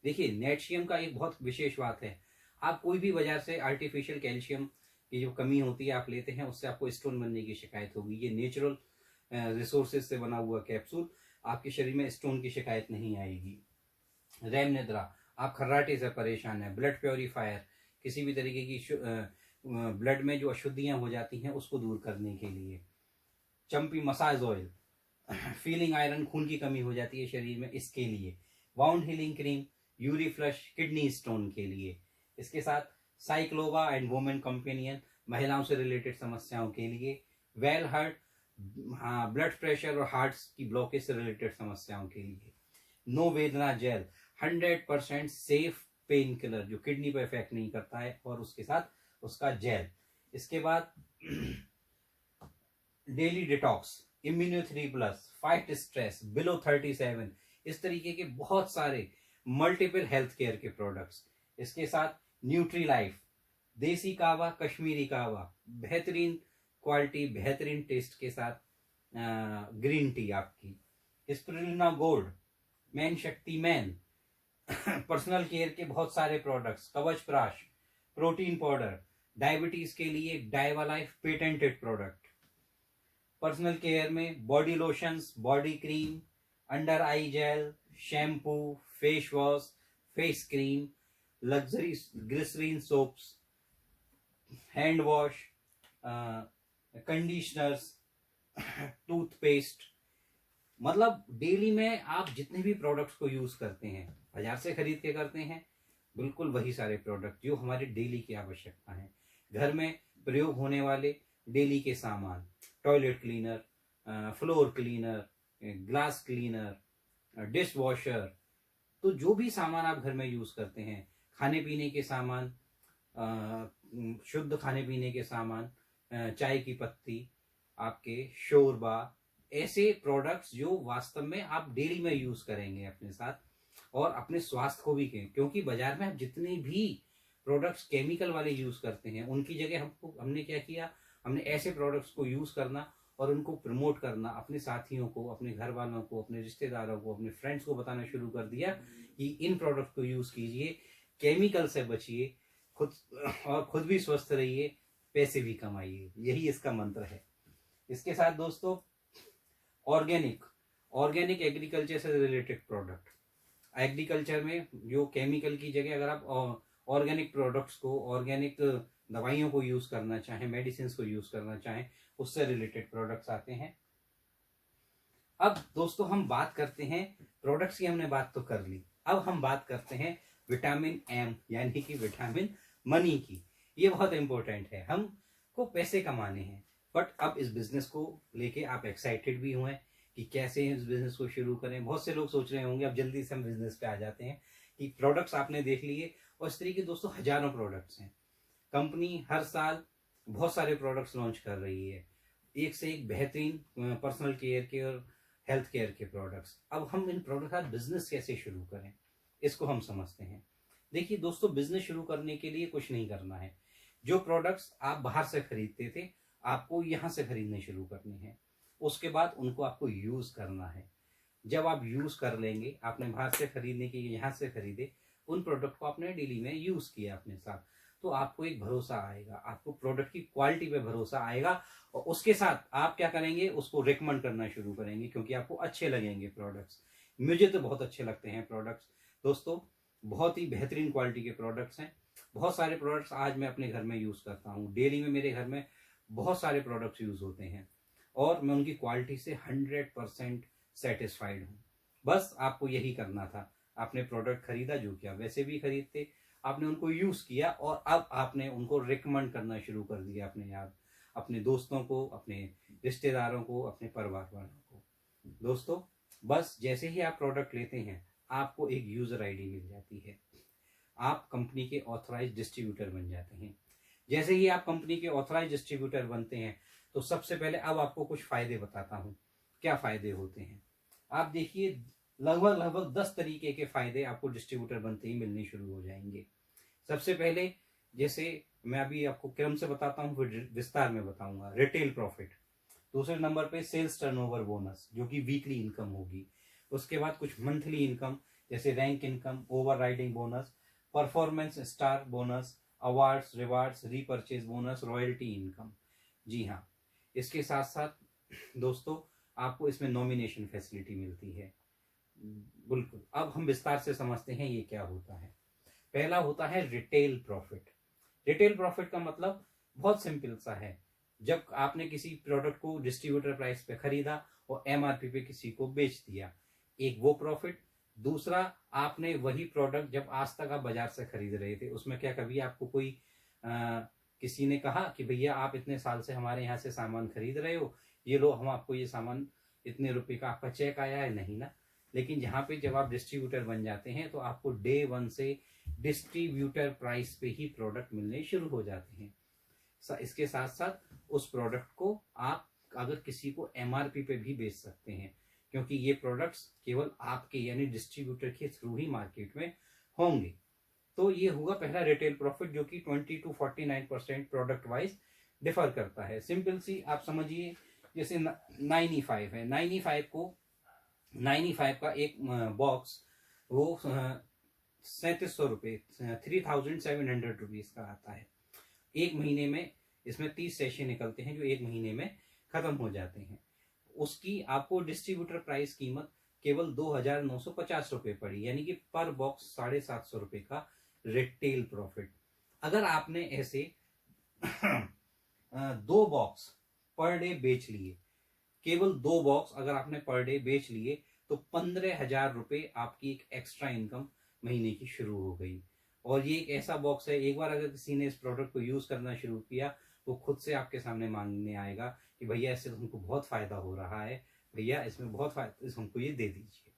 देखिए, नेटशियम का एक बहुत विशेष बात है, आप कोई भी वजह से आर्टिफिशियल कैल्शियम की जो कमी होती है आप लेते हैं, उससे आपको स्टोन बनने की शिकायत होगी। ये नेचुरल रिसोर्सेज से बना हुआ कैप्सूल, आपके शरीर में स्टोन की शिकायत नहीं आएगी। रैम निद्रा, आप खर्राटे से परेशान हैं, ब्लड प्योरीफायर, किसी भी तरीके की ब्लड में जो अशुद्धियां हो जाती हैं उसको दूर करने के लिए, चंपी मसाज ऑयल, फीलिंग आयरन, खून की कमी हो जाती है शरीर में, इसके लिए, wound healing cream, Yuri flush, kidney stone के लिए, इसके साथ साइक्लोवा एंड वुमेन कंपेनियन, महिलाओं से रिलेटेड समस्याओं के लिए, वेल हार्ट, हाँ, ब्लड प्रेशर और हार्ट की ब्लॉकेज से रिलेटेड समस्याओं के लिए, नो वेदना जेल, 100% सेफ पेन किलर जो किडनी पर इफेक्ट नहीं करता है, और उसके साथ उसका जेल। इसके बाद daily detox, immuno 3+, fight stress, below 37, इस तरीके के बहुत सारे मल्टीपल हेल्थ केयर के प्रोडक्ट्स। इसके साथ न्यूट्री लाइफ, देसी कावा, कश्मीरी कावा, बेहतरीन क्वालिटी, बेहतरीन टेस्ट के साथ ग्रीन टी आपकी, स्पिरुलिना गोल्ड, मैन शक्ति मैन, पर्सनल केयर के बहुत सारे प्रोडक्ट्स, कवच प्राश, प्रोटीन पाउडर, डायबिटीज के लिए Diva life patented product, personal care में body lotions, body cream, under eye gel, shampoo, face wash, face cream, luxury glycerine soaps, hand wash, conditioners, toothpaste, मतलब daily में आप जितने भी प्रोडक्ट्स को यूज करते हैं, बाजार से खरीद के करते हैं, बिल्कुल वही सारे प्रोडक्ट जो हमारे डेली की आवश्यकता है, घर में प्रयोग होने वाले डेली के सामान, toilet cleaner, floor cleaner, glass cleaner, dish washer, तो जो भी सामान आप घर में यूज करते हैं, खाने पीने के सामान, शुद्ध खाने पीने के सामान, चाय की पत्ती, आपके शोरबा, ऐसे प्रोडक्ट्स जो वास्तव में आप डेली में यूज करेंगे अपने साथ, और अपने स्वास्थ्य को भी कहें, क्योंकि बाजार में आप जितने भी प्रोडक्ट्स केमिकल वाले यूज करते हैं, उनकी जगह हमने क्या किया, हमने ऐसे प्रोडक्ट्स को यूज करना और उनको प्रमोट करना, अपने साथियों को, अपने घर वालों को, अपने रिश्तेदारों को, अपने फ्रेंड्स को बताना शुरू कर दिया कि इन प्रोडक्ट को यूज कीजिए, केमिकल से बचिए, खुद भी स्वस्थ रहिए, पैसे भी कमाइए, यही इसका मंत्र है। इसके साथ दोस्तों ऑर्गेनिक एग्रीकल्चर से रिलेटेड प्रोडक्ट, एग्रीकल्चर में जो केमिकल की जगह अगर आप ऑर्गेनिक प्रोडक्ट्स को, ऑर्गेनिक दवाइयों को यूज करना चाहें, मेडिसिन को यूज करना चाहें, उससे रिलेटेड प्रोडक्ट्स आते हैं। अब दोस्तों हम बात करते हैं, प्रोडक्ट्स की हमने बात तो कर ली, अब हम बात करते हैं विटामिन एम यानी कि विटामिन मनी की। ये बहुत इंपॉर्टेंट है, हमको पैसे कमाने हैं, बट अब इस बिजनेस को लेके आप एक्साइटेड भी हुए कि कैसे इस बिजनेस को शुरू करें। बहुत से लोग सोच रहे होंगे अब जल्दी से हम बिजनेस पे आ जाते हैं, कि प्रोडक्ट्स आपने देख लिए, और इस तरीके दोस्तों हजारों प्रोडक्ट्स हैं। कंपनी हर साल बहुत सारे प्रोडक्ट्स लॉन्च कर रही है, एक से एक बेहतरीन पर्सनल केयर के और हेल्थ केयर के प्रोडक्ट्स। अब हम इन प्रोडक्ट का बिजनेस कैसे शुरू करें, इसको हम समझते हैं। देखिए दोस्तों, बिजनेस शुरू करने के लिए कुछ नहीं करना है, जो प्रोडक्ट्स आप बाहर से खरीदते थे आपको यहाँ से खरीदने शुरू करने हैं, उसके बाद उनको आपको यूज करना है। जब आप यूज कर लेंगे, आपने बाहर से खरीदने के यहाँ से खरीदे, उन प्रोडक्ट को आपने डेली में यूज किया अपने साथ, तो आपको एक भरोसा आएगा, आपको प्रोडक्ट की क्वालिटी पे भरोसा आएगा, और उसके साथ आप क्या करेंगे, उसको रिकमेंड करना शुरू करेंगे, क्योंकि आपको अच्छे लगेंगे प्रोडक्ट्स। मुझे तो बहुत अच्छे लगते हैं प्रोडक्ट्स दोस्तों, बहुत ही बेहतरीन क्वालिटी के प्रोडक्ट्स हैं। बहुत सारे प्रोडक्ट्स आज मैं अपने घर में यूज करता हूँ, डेली में मेरे घर में बहुत सारे प्रोडक्ट्स यूज होते हैं, और मैं उनकी क्वालिटी से 100% सेटिस्फाइड हूँ। बस आपको यही करना था, आपने प्रोडक्ट खरीदा, जो कि आप वैसे भी खरीदते, आपने उनको यूज किया, और अब आपने उनको रिकमेंड करना शुरू कर दिया अपने यार, अपने दोस्तों को, अपने रिश्तेदारों को, अपने परिवार वालों को। दोस्तों बस जैसे ही आप प्रोडक्ट लेते हैं, आपको एक यूजर आईडी मिल जाती है, आप कंपनी के ऑथराइज डिस्ट्रीब्यूटर बन जाते हैं। जैसे ही आप कंपनी के ऑथराइज डिस्ट्रीब्यूटर बनते हैं, तो सबसे पहले अब आपको कुछ फायदे बताता हूं, क्या फायदे होते हैं। आप देखिए, लगभग 10 तरीके के फायदे आपको डिस्ट्रीब्यूटर बनते ही मिलने शुरू हो जाएंगे। सबसे पहले, जैसे मैं अभी आपको क्रम से बताता हूँ, फिर विस्तार में बताऊंगा, रिटेल प्रॉफिट। दूसरे नंबर पे सेल्स टर्नओवर बोनस, जो कि वीकली इनकम होगी। उसके बाद कुछ मंथली इनकम, जैसे rank income, overriding bonus, performance star bonus, awards, rewards, repurchase bonus, royalty income. जी हाँ, इसके साथ साथ दोस्तों आपको इसमें नॉमिनेशन फैसिलिटी मिलती है। बिल्कुल, अब हम विस्तार से समझते हैं ये क्या होता है। पहला होता है रिटेल प्रॉफिट। रिटेल प्रॉफिट का मतलब बहुत सिंपल सा है। जब आपने किसी प्रोडक्ट को डिस्ट्रीब्यूटर प्राइस पे खरीदा और एमआरपी पे किसी को बेच दिया, एक वो प्रॉफिट। दूसरा, आपने वही प्रोडक्ट जब आज तक आप बाजार से खरीद रहे थे, उसमें क्या कभी आपको कोई किसी ने कहा कि भैया आप इतने साल से हमारे यहाँ से सामान खरीद रहे हो, ये लो हम आपको ये सामान इतने रुपए का आपका चेक आया है? नहीं ना। लेकिन जहाँ पे जब आप डिस्ट्रीब्यूटर बन जाते हैं तो आपको डे वन से डिस्ट्रीब्यूटर प्राइस पे ही प्रोडक्ट मिलने शुरू हो जाते हैं। इसके साथ साथ उस प्रोडक्ट को आप अगर किसी को एमआरपी पे भी बेच सकते हैं, क्योंकि ये प्रोडक्ट्स केवल आपके यानी डिस्ट्रीब्यूटर के थ्रू ही मार्केट में होंगे। तो ये हुआ पहला रिटेल प्रॉफिट, जो कि 20 to 49% प्रोडक्ट वाइज डिफर करता है। सिंपल सी आप समझिए, जैसे 9E5 है, 9E5 का एक बॉक्स वो 3700 रुपये 3700 रुपीज का आता है। एक महीने में इसमें 30 सेशन निकलते हैं जो एक महीने में खत्म हो जाते हैं। उसकी आपको डिस्ट्रीब्यूटर प्राइस कीमत केवल 2950 रुपये पड़ी, यानी कि पर बॉक्स 750 रुपये का रिटेल प्रॉफिट। अगर आपने ऐसे 2 बॉक्स पर डे बेच लिए, केवल 2 बॉक्स अगर आपने पर डे बेच लिए, तो 15,000 रुपये आपकी एक एक्स्ट्रा इनकम महीने की शुरू हो गई। और ये एक ऐसा बॉक्स है, एक बार अगर किसी ने इस प्रोडक्ट को यूज करना शुरू किया, वो खुद से आपके सामने मांगने आएगा कि भैया इससे तो हमको बहुत फायदा हो रहा है, भैया इसमें बहुत फायदा, हमको ये दे दीजिए।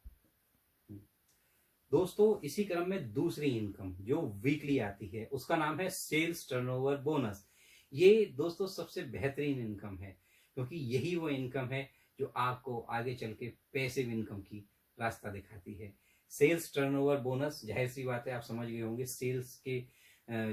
दोस्तों, इसी क्रम में दूसरी इनकम जो वीकली आती है, उसका नाम है सेल्स टर्नओवर बोनस। ये दोस्तों सबसे बेहतरीन इनकम है, क्योंकि यही वो इनकम है जो आपको आगे चल के पैसिव इनकम की रास्ता दिखाती है। सेल्स टर्नओवर बोनस, जाहिर सी बात है आप समझ गए होंगे, सेल्स के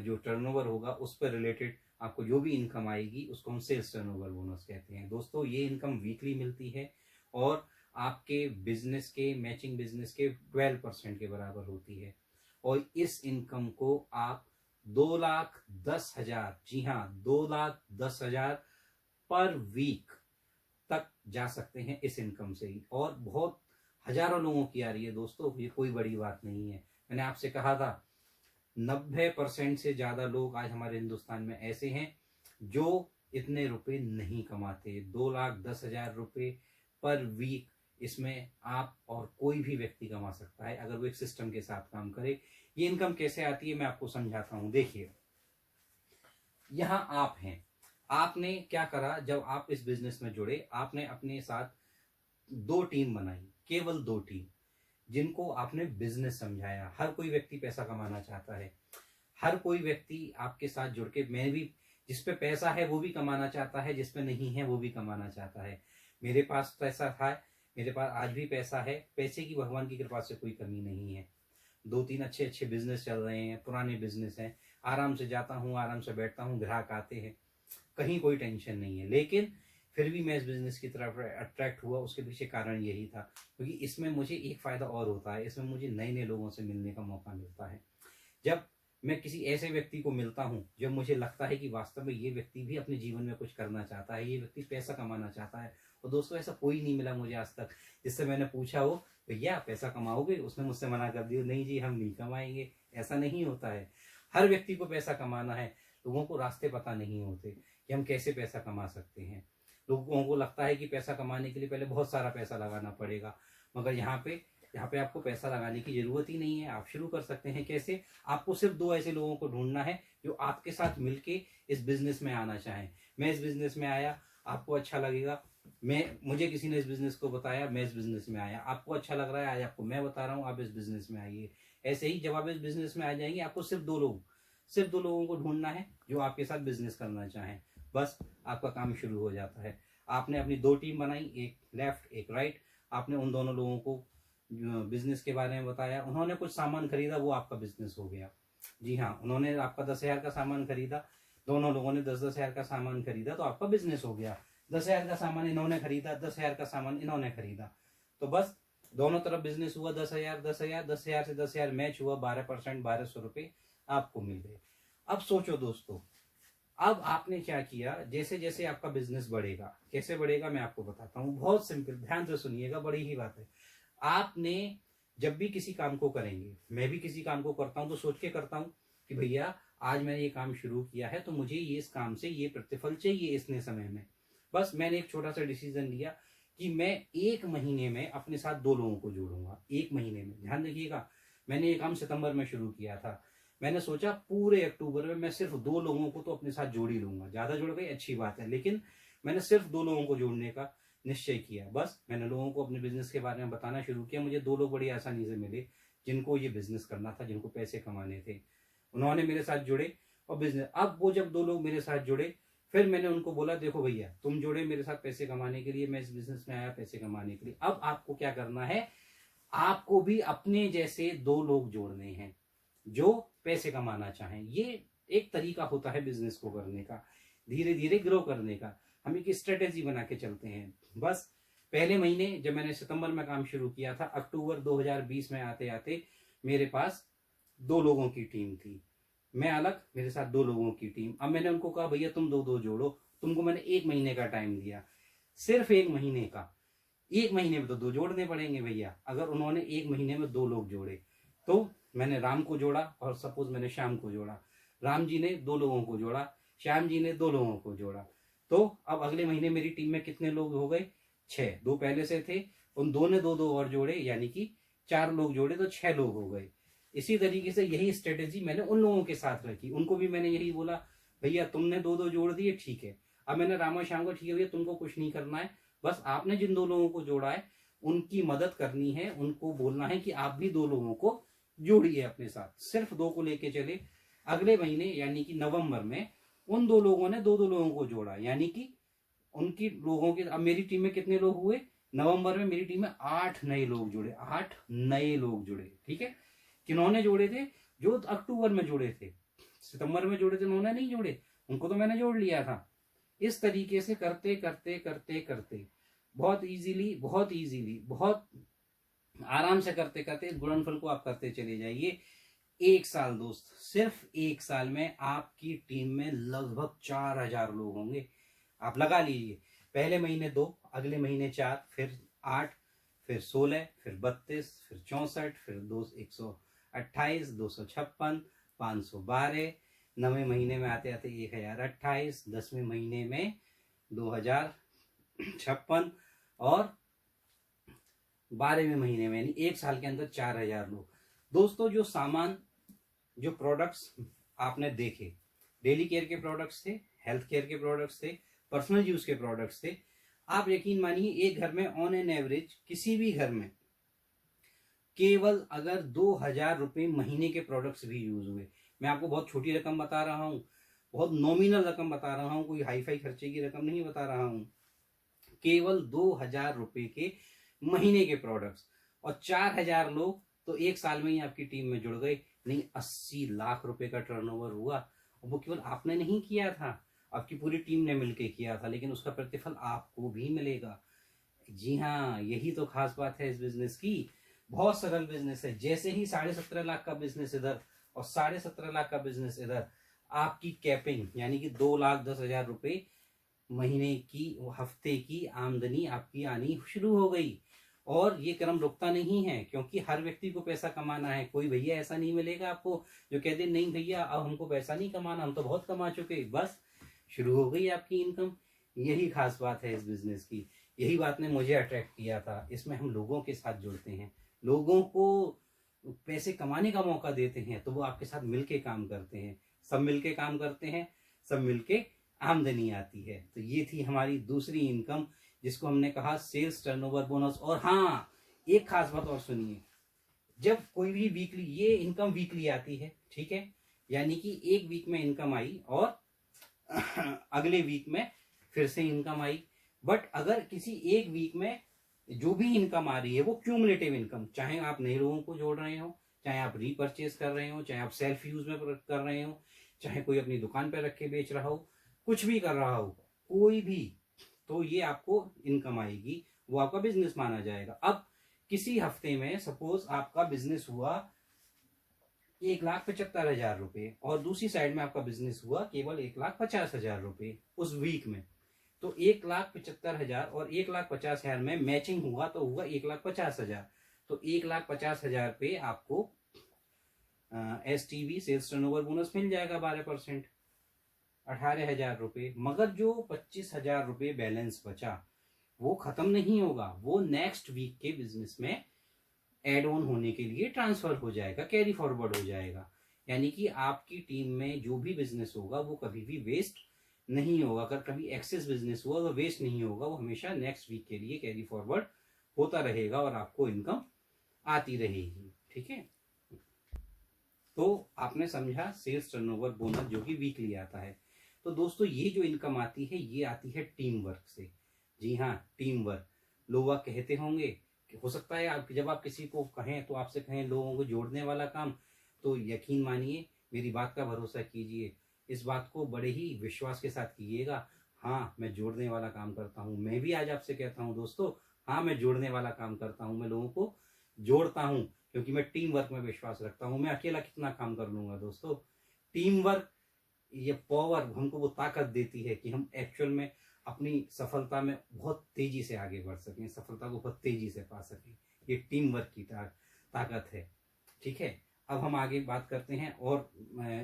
जो टर्नओवर होगा उस पर रिलेटेड आपको जो भी इनकम आएगी उसको हम सेल्स टर्नओवर बोनस कहते हैं। दोस्तों, ये इनकम वीकली मिलती है और आपके बिजनेस के मैचिंग बिजनेस के 12% के बराबर होती है। और इस इनकम को आप 2,10,000, जी हाँ 2,10,000 पर वीक तक जा सकते हैं इस इनकम से ही। और बहुत हजारों लोगों की आ रही है दोस्तों, ये कोई बड़ी बात नहीं है। मैंने आपसे कहा था 90% से ज्यादा लोग आज हमारे हिंदुस्तान में ऐसे हैं जो इतने रुपए नहीं कमाते। 2,10,000 रुपये पर वीक इसमें आप और कोई भी व्यक्ति कमा सकता है अगर वो एक सिस्टम के साथ काम करे। ये इनकम कैसे आती है मैं आपको समझाता हूं। देखिए, यहां आप हैं, आपने क्या करा, जब आप इस बिजनेस में जुड़े, आपने अपने साथ 2 टीम बनाई, केवल 2 टीम, जिनको आपने बिजनेस समझाया। हर कोई व्यक्ति पैसा कमाना चाहता है, हर कोई व्यक्ति आपके साथ जुड़ के, मैं भी, जिस पे पैसा है वो भी कमाना चाहता है, जिस पे नहीं है वो भी कमाना चाहता है। मेरे पास पैसा था, मेरे पास आज भी पैसा है, पैसे की भगवान की कृपा से कोई कमी नहीं है। 2-3 अच्छे अच्छे बिजनेस चल रहे हैं, पुराने बिजनेस हैं, आराम से जाता हूँ, आराम से बैठता हूँ, ग्राहक आते हैं, कहीं कोई टेंशन नहीं है। लेकिन फिर भी मैं इस बिजनेस की तरफ अट्रैक्ट हुआ, उसके पीछे कारण यही था, क्योंकि इसमें मुझे एक फ़ायदा और होता है, इसमें मुझे नए नए लोगों से मिलने का मौका मिलता है। जब मैं किसी ऐसे व्यक्ति को मिलता हूँ जब मुझे लगता है कि वास्तव में ये व्यक्ति भी अपने जीवन में कुछ करना चाहता है, ये व्यक्ति पैसा कमाना चाहता है। और दोस्तों, ऐसा कोई नहीं मिला मुझे आज तक जिससे मैंने पूछा हो भैया पैसा कमाओगे, उसने मुझसे मना कर दिया, नहीं जी हम नहीं कमाएंगे। ऐसा नहीं होता है। हर व्यक्ति को पैसा कमाना है। लोगों को रास्ते पता नहीं होते कि हम कैसे पैसा कमा सकते हैं। लोगों को लगता है कि पैसा कमाने के लिए पहले बहुत सारा पैसा लगाना पड़ेगा, मगर यहाँ पे आपको पैसा लगाने की जरूरत ही नहीं है। आप शुरू कर सकते हैं। कैसे? आपको सिर्फ 2 ऐसे लोगों को ढूंढना है जो आपके साथ मिलके इस बिजनेस में आना चाहें। मैं इस बिजनेस में आया, आपको अच्छा लगेगा, मुझे किसी ने इस बिजनेस को बताया, मैं इस बिजनेस में आया, आपको अच्छा लग रहा है, आज आपको मैं बता रहा हूँ, आप इस बिजनेस में आइए। ऐसे ही जब आप इस बिजनेस में आ जाएंगे, आपको सिर्फ 2 लोगों को ढूंढना है जो आपके साथ बिजनेस करना चाहें। बस आपका काम शुरू हो जाता है। आपने अपनी 2 टीम बनाई, एक लेफ्ट एक राइट। आपने उन दोनों लोगों को बिजनेस के बारे में बताया, उन्होंने कुछ सामान खरीदा, वो आपका बिजनेस हो गया। जी हाँ, उन्होंने आपका 10,000 का सामान खरीदा, दोनों लोगों ने 10,000 का सामान खरीदा, तो आपका बिजनेस हो गया। 10,000 का सामान इन्होंने खरीदा, 10,000 का सामान इन्होंने खरीदा, तो बस दोनों तरफ बिजनेस हुआ। 10,000 10,000 10,000 से 10,000 मैच हुआ, 12% 1,200 रुपये आपको मिल गए। अब सोचो दोस्तों, अब आपने क्या किया, जैसे जैसे आपका बिजनेस बढ़ेगा, कैसे बढ़ेगा मैं आपको बताता हूँ, बहुत सिंपल, ध्यान से सुनिएगा, बड़ी ही बात है। आपने जब भी किसी काम को करेंगे, मैं भी किसी काम को करता हूं तो सोच के करता हूं कि भैया आज मैंने ये काम शुरू किया है तो मुझे ये इस काम से ये प्रतिफल चाहिए इतने समय में। बस मैंने एक छोटा सा डिसीजन लिया कि मैं 1 महीने में अपने साथ 2 लोगों को जोड़ूंगा। 1 महीने में, ध्यान रखिएगा, मैंने ये काम सितंबर में शुरू किया था। मैंने सोचा पूरे अक्टूबर में मैं सिर्फ 2 लोगों को तो अपने साथ जोड़ ही लूंगा। ज्यादा जुड़ गई अच्छी बात है, लेकिन मैंने सिर्फ 2 लोगों को जोड़ने का निश्चय किया। बस मैंने लोगों को अपने बिजनेस के बारे में बताना शुरू किया। मुझे 2 लोग बड़ी आसानी से मिले जिनको ये बिजनेस करना था, जिनको पैसे कमाने थे। उन्होंने मेरे साथ जुड़े और बिजनेस, अब वो जब 2 लोग मेरे साथ जुड़े, फिर मैंने उनको बोला देखो भैया तुम जुड़े मेरे साथ पैसे कमाने के लिए, मैं इस बिजनेस में आया पैसे कमाने के लिए। अब आपको क्या करना है, आपको भी अपने जैसे 2 लोग जोड़ने हैं जो पैसे कमाना चाहें। ये एक तरीका होता है बिजनेस को करने का, धीरे धीरे ग्रो करने का। हम एक स्ट्रेटेजी बना के चलते हैं। बस पहले महीने जब मैंने सितंबर में काम शुरू किया था, अक्टूबर 2020 में आते आते मेरे पास 2 लोगों की टीम थी, मैं अलग, मेरे साथ 2 लोगों की टीम। अब मैंने उनको कहा भैया तुम 2 जोड़ो। तुमको मैंने 1 महीने का टाइम दिया, सिर्फ 1 महीने का। 1 महीने में तो 2 जोड़ने पड़ेंगे भैया। अगर उन्होंने 1 महीने में 2 लोग जोड़े तो मैंने राम को जोड़ा और सपोज मैंने श्याम को जोड़ा, राम जी ने 2 लोगों को जोड़ा, श्याम जी ने 2 लोगों को जोड़ा, तो अब अगले महीने मेरी टीम में कितने लोग हो गए, 6। 2 पहले से थे, उन 2 ने 2 और जोड़े, यानी कि 4 लोग जोड़े तो 6 लोग हो गए। इसी तरीके से यही स्ट्रेटेजी मैंने उन लोगों के साथ रखी। उनको भी मैंने यही बोला भैया तुमने 2 जोड़ दिए, ठीक है। अब मैंने रामा श्याम को, ठीक है भैया तुमको कुछ नहीं करना है, बस आपने जिन 2 लोगों को जोड़ा है उनकी मदद करनी है, उनको बोलना है कि आप भी 2 लोगों को जोड़िए अपने साथ। सिर्फ 2 को लेके चले। अगले महीने यानी कि नवंबर में उन 2 लोगों ने 2 लोगों को जोड़ा, यानी कि उनकी लोगों के, अब मेरी टीम में कितने लोग हुए, नवंबर में मेरी टीम में 8 नए लोग जुड़े। 8 नए लोग जुड़े, ठीक है। किन्होंने जोड़े थे, जो अक्टूबर में जुड़े थे, सितंबर में जोड़े थे उन्होंने नहीं जोड़े, उनको तो मैंने जोड़ लिया था। इस तरीके से करते करते करते करते बहुत इजीली बहुत आराम से करते करते इस गुणनफल को आप करते चले जाइए। 1 साल दोस्त, सिर्फ 1 साल में आपकी टीम में लगभग 4000 लोग होंगे। आप लगा लीजिए, पहले महीने 2, अगले महीने 4, फिर 8, फिर 16, फिर 32, फिर 64, फिर 128, 256, 512, 9वें महीने में आते आते 1028, 10वें महीने में 2056 और 12वें महीने में, यानी 1 साल के अंदर 4000 लोग। दोस्तों जो सामान, जो प्रोडक्ट्स आपने देखे, डेली केयर के प्रोडक्ट्स थे, हेल्थ केयर के प्रोडक्ट्स थे, पर्सनल यूज के प्रोडक्ट्स थे। आप यकीन मानिए एक घर में ऑन एन एवरेज, किसी भी घर में केवल अगर 2000 रुपये महीने के प्रोडक्ट्स भी यूज हुए, मैं आपको बहुत छोटी रकम बता रहा हूँ, बहुत नॉमिनल रकम बता रहा हूँ, कोई हाई फाई खर्चे की रकम नहीं बता रहा हूँ, केवल 2000 रुपये के महीने के प्रोडक्ट्स, और 4000 लोग तो 1 साल में ही आपकी टीम में जुड़ गए। नहीं, 80 लाख रुपए का टर्नओवर हुआ, और वो केवल आपने नहीं किया था, आपकी पूरी टीम ने मिलकर किया था, लेकिन उसका प्रतिफल आपको भी मिलेगा। जी हाँ, यही तो खास बात है इस बिजनेस की। बहुत सरल बिजनेस है। जैसे ही 17.5 लाख का बिजनेस इधर और 17.5 लाख का बिजनेस इधर, आपकी कैपिंग यानी कि 2,10,000 रुपए महीने की, हफ्ते की आमदनी आपकी आनी शुरू हो गई। और ये क्रम रुकता नहीं है, क्योंकि हर व्यक्ति को पैसा कमाना है। कोई भैया ऐसा नहीं मिलेगा आपको जो कह दे नहीं भैया अब हमको पैसा नहीं कमाना, हम तो बहुत कमा चुके। बस शुरू हो गई आपकी इनकम। यही खास बात है इस बिजनेस की। यही बात ने मुझे अट्रैक्ट किया था। इसमें हम लोगों के साथ जुड़ते हैं, लोगों को पैसे कमाने का मौका देते हैं, तो वो आपके साथ मिलके काम करते हैं। सब मिलके काम करते हैं, सब मिलके आमदनी आती है। तो ये थी हमारी दूसरी इनकम, जिसको हमने कहा सेल्स टर्नओवर बोनस। और हाँ, एक खास बात और सुनिए, जब कोई भी वीकली, ये इनकम वीकली आती है, ठीक है, यानी कि एक वीक में इनकम आई और अगले वीक में फिर से इनकम आई। बट अगर किसी एक वीक में जो भी इनकम आ रही है वो क्यूमुलेटिव इनकम, चाहे आप नए लोगों को जोड़ रहे हो, चाहे आप रीपरचेज कर रहे हो, चाहे आप सेल्फ यूज में कर रहे हो, चाहे कोई अपनी दुकान पे रख के बेच रहा हो, कुछ भी कर रहा हो, कोई भी, तो ये आपको इनकम आएगी, वो आपका बिजनेस माना जाएगा। अब किसी हफ्ते में सपोज आपका बिजनेस हुआ 1,75,000 रुपए और दूसरी साइड में आपका बिजनेस हुआ केवल 1,50,000 रुपए उस वीक में, तो 1,75,000 और 1,50,000 में मैचिंग हुआ तो हुआ 1,50,000। तो 1,50,000 पे आपको STB सेल्स टर्नओवर बोनस मिल जाएगा 12%, 18,000 रुपये। मगर जो 25,000 रुपये बैलेंस बचा वो खत्म नहीं होगा, वो नेक्स्ट वीक के बिजनेस में एड ऑन होने के लिए ट्रांसफर हो जाएगा, कैरी फॉरवर्ड हो जाएगा। यानी कि आपकी टीम में जो भी बिजनेस होगा वो कभी भी वेस्ट नहीं होगा। अगर कभी एक्सेस बिजनेस हुआ तो वेस्ट नहीं होगा, वो हमेशा नेक्स्ट वीक के लिए कैरी फॉरवर्ड होता रहेगा और आपको इनकम आती रहेगी। ठीक है, तो आपने समझा सेल्स टर्नओवर बोनस जो कि वीकली आता है। तो दोस्तों ये जो इनकम आती है ये आती है टीम वर्क से। जी हाँ, टीम वर्क। लोग कहते होंगे कि हो सकता है आप जब आप किसी को कहें तो आपसे कहें लोगों को जोड़ने वाला काम, तो यकीन मानिए, मेरी बात का भरोसा कीजिए, इस बात को बड़े ही विश्वास के साथ कीजिएगा। हाँ, मैं जोड़ने वाला काम करता हूँ। मैं भी आज आपसे कहता हूँ दोस्तों, हाँ मैं जोड़ने वाला काम करता हूँ, मैं लोगों को जोड़ता हूँ क्योंकि मैं टीम वर्क में विश्वास रखता हूँ। मैं अकेला कितना काम कर लूंगा दोस्तों। टीम वर्क, ये पावर हमको वो ताकत देती है कि हम एक्चुअल में अपनी सफलता में बहुत तेजी से आगे बढ़ सकें, सफलता को बहुत तेजी से पा सकें। ये टीम वर्क की ताकत है। ठीक है, अब हम आगे बात करते हैं और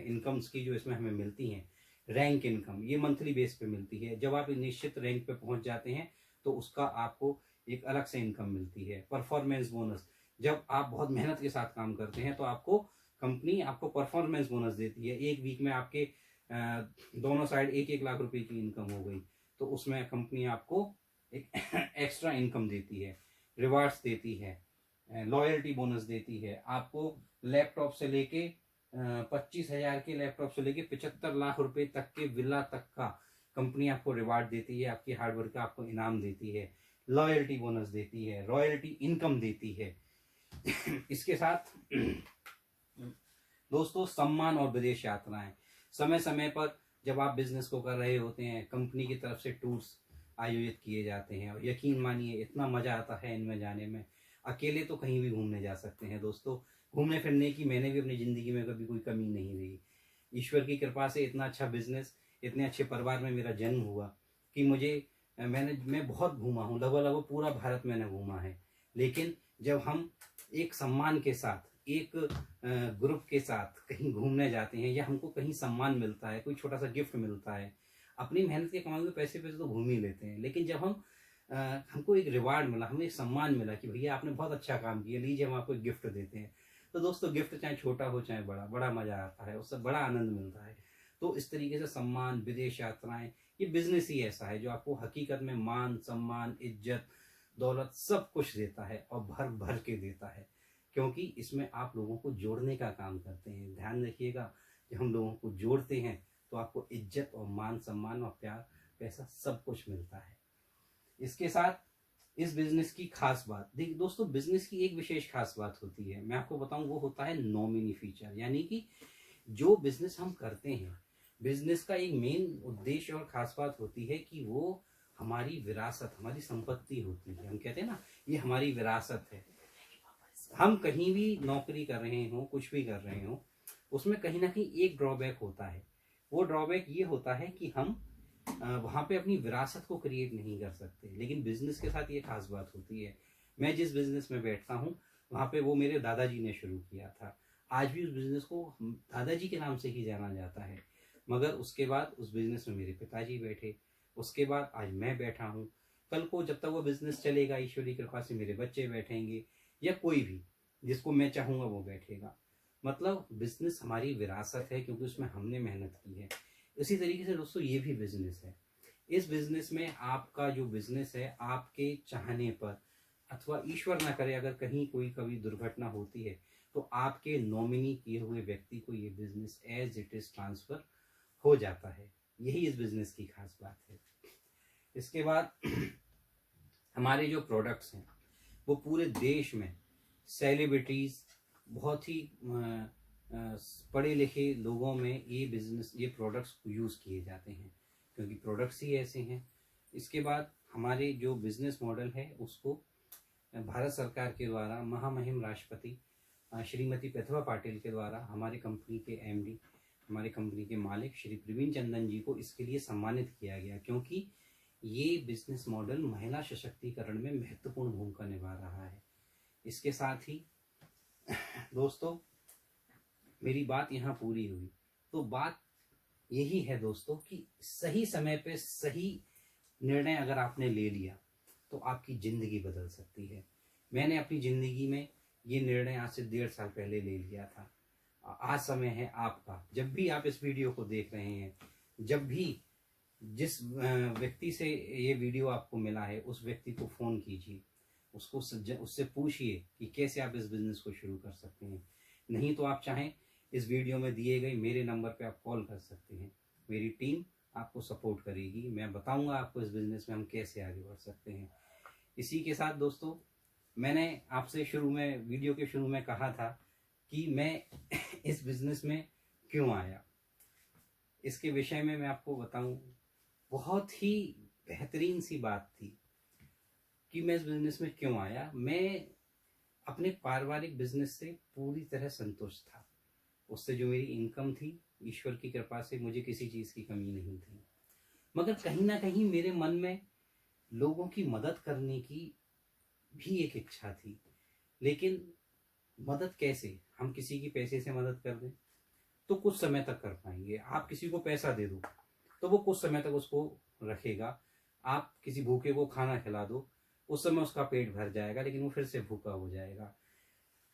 इनकम्स की जो इसमें हमें मिलती हैं। रैंक इनकम, ये मंथली बेस पे मिलती है। जब आप निश्चित रैंक पे पहुंच जाते हैं तो उसका आपको एक अलग से इनकम मिलती है। परफॉर्मेंस बोनस, जब आप बहुत मेहनत के साथ काम करते हैं तो आपको कंपनी आपको परफॉर्मेंस बोनस देती है। एक वीक में आपके दोनों साइड 1-1 लाख रुपए की इनकम हो गई तो उसमें कंपनी आपको एक एक्स्ट्रा इनकम देती है, रिवार्ड्स देती है, लॉयल्टी बोनस देती है। आपको लैपटॉप से लेके 25,000 के लैपटॉप से लेके 75 लाख रुपए तक के विला तक का कंपनी आपको रिवार्ड देती है, आपकी हार्डवर्क का आपको इनाम देती है, लॉयल्टी बोनस देती है, रॉयल्टी इनकम देती है। इसके साथ दोस्तों सम्मान और विदेश यात्राएं, समय समय पर जब आप बिजनेस को कर रहे होते हैं कंपनी की तरफ से टूर्स आयोजित किए जाते हैं और यकीन मानिए इतना मजा आता है इनमें जाने में। अकेले तो कहीं भी घूमने जा सकते हैं दोस्तों, घूमने फिरने की मैंने भी अपनी ज़िंदगी में कभी कोई कमी नहीं रही। ईश्वर की कृपा से इतना अच्छा बिजनेस, इतने अच्छे परिवार में मेरा जन्म हुआ कि मैं बहुत घूमा हूँ, लगभग पूरा भारत मैंने घूमा है। लेकिन जब हम एक सम्मान के साथ, एक ग्रुप के साथ कहीं घूमने जाते हैं या हमको कहीं सम्मान मिलता है, कोई छोटा सा गिफ्ट मिलता है, अपनी मेहनत के कमाए हुए पैसे तो घूम ही लेते हैं। लेकिन जब हमको एक रिवार्ड मिला, हमें एक सम्मान मिला कि भैया आपने बहुत अच्छा काम किया, लीजिए हम आपको एक गिफ्ट देते हैं, तो दोस्तों गिफ्ट चाहे छोटा हो चाहे बड़ा, बड़ा मजा आता है, उससे बड़ा आनंद मिलता है। तो इस तरीके से सम्मान, विदेश यात्राएं, ये बिजनेस ही ऐसा है जो आपको हकीकत में मान, सम्मान, इज्जत, दौलत सब कुछ देता है और भर भर के देता है, क्योंकि इसमें आप लोगों को जोड़ने का काम करते हैं। ध्यान रखिएगा, जब हम लोगों को जोड़ते हैं तो आपको इज्जत और मान, सम्मान और प्यार, पैसा सब कुछ मिलता है। इसके साथ इस बिजनेस की खास बात, देखिए दोस्तों, बिजनेस की एक विशेष खास बात होती है, मैं आपको बताऊं, वो होता है नॉमिनी फीचर। यानी कि जो बिजनेस हम करते हैं, बिजनेस का एक मेन उद्देश्य और खास बात होती है कि वो हमारी विरासत, हमारी संपत्ति होती है। हम कहते हैं ना, ये हमारी विरासत है। हम कहीं भी नौकरी कर रहे हो, कुछ भी कर रहे हो, उसमें कहीं ना कहीं एक ड्रॉबैक होता है। वो ड्रॉबैक ये होता है कि हम वहाँ पे अपनी विरासत को क्रिएट नहीं कर सकते। लेकिन बिजनेस के साथ ये खास बात होती है। मैं जिस बिजनेस में बैठता हूँ वहाँ पे वो मेरे दादाजी ने शुरू किया था। आज भी उस बिजनेस को दादाजी के नाम से ही जाना जाता है। मगर उसके बाद उस बिजनेस में मेरे पिताजी बैठे, उसके बाद आज मैं बैठा हूँ। कल को जब तक वो बिजनेस चलेगा, ईश्वरी कृपा से मेरे बच्चे बैठेंगे या कोई भी जिसको मैं चाहूँगा वो बैठेगा। मतलब बिजनेस हमारी विरासत है क्योंकि उसमें हमने मेहनत की है। इसी तरीके से दोस्तों ये भी बिजनेस है। इस बिजनेस में आपका जो बिजनेस है, आपके चाहने पर अथवा ईश्वर ना करे अगर कहीं कोई कभी दुर्घटना होती है तो आपके नॉमिनी किए हुए व्यक्ति को ये business as it is transfer हो जाता है। यही इस बिजनेस की खास बात है। इसके बाद हमारे जो प्रोडक्ट्स हैं वो पूरे देश में सेलिब्रिटीज, बहुत ही पढ़े लिखे लोगों में ये प्रोडक्ट्स यूज़ किए जाते हैं क्योंकि प्रोडक्ट्स ही ऐसे हैं। इसके बाद हमारे जो बिजनेस मॉडल है उसको भारत सरकार के द्वारा महामहिम राष्ट्रपति श्रीमती प्रतिभा पाटिल के द्वारा हमारे कंपनी के एमडी, हमारे कंपनी के मालिक श्री प्रवीण चंदन जी को इसके लिए सम्मानित किया गया, क्योंकि ये बिजनेस मॉडल महिला सशक्तिकरण में महत्वपूर्ण भूमिका निभा रहा है। इसके साथ ही दोस्तों मेरी बात यहाँ पूरी हुई। तो बात यही है दोस्तों कि सही समय पे सही निर्णय अगर आपने ले लिया तो आपकी ज़िंदगी बदल सकती है। मैंने अपनी ज़िंदगी में ये निर्णय आज से 1.5 साल पहले ले लिया था। आज समय है आपका। जब भी आप इस वीडियो को देख रहे हैं, जब भी जिस व्यक्ति से ये वीडियो आपको मिला है उस व्यक्ति को फ़ोन कीजिए, उससे पूछिए कि कैसे आप इस बिज़नेस को शुरू कर सकते हैं। नहीं तो आप चाहें इस वीडियो में दिए गए मेरे नंबर पे आप कॉल कर सकते हैं। मेरी टीम आपको सपोर्ट करेगी। मैं बताऊंगा आपको इस बिज़नेस में हम कैसे आगे बढ़ सकते हैं। इसी के साथ दोस्तों, मैंने आपसे वीडियो के शुरू में कहा था कि मैं इस बिज़नेस में क्यों आया। इसके विषय में मैं आपको बताऊं, बहुत ही बेहतरीन सी बात थी कि मैं इस बिज़नेस में क्यों आया। मैं अपने पारिवारिक बिज़नेस से पूरी तरह संतुष्ट था। उससे जो मेरी इनकम थी, ईश्वर की कृपा से मुझे किसी चीज़ की कमी नहीं थी। मगर कहीं ना कहीं मेरे मन में लोगों की मदद करने की भी एक इच्छा थी। लेकिन मदद कैसे? हम किसी की पैसे से मदद कर दें तो कुछ समय तक कर पाएंगे। आप किसी को पैसा दे दो तो वो कुछ समय तक उसको रखेगा। आप किसी भूखे को खाना खिला दो, उस समय उसका पेट भर जाएगा, लेकिन वो फिर से भूखा हो जाएगा।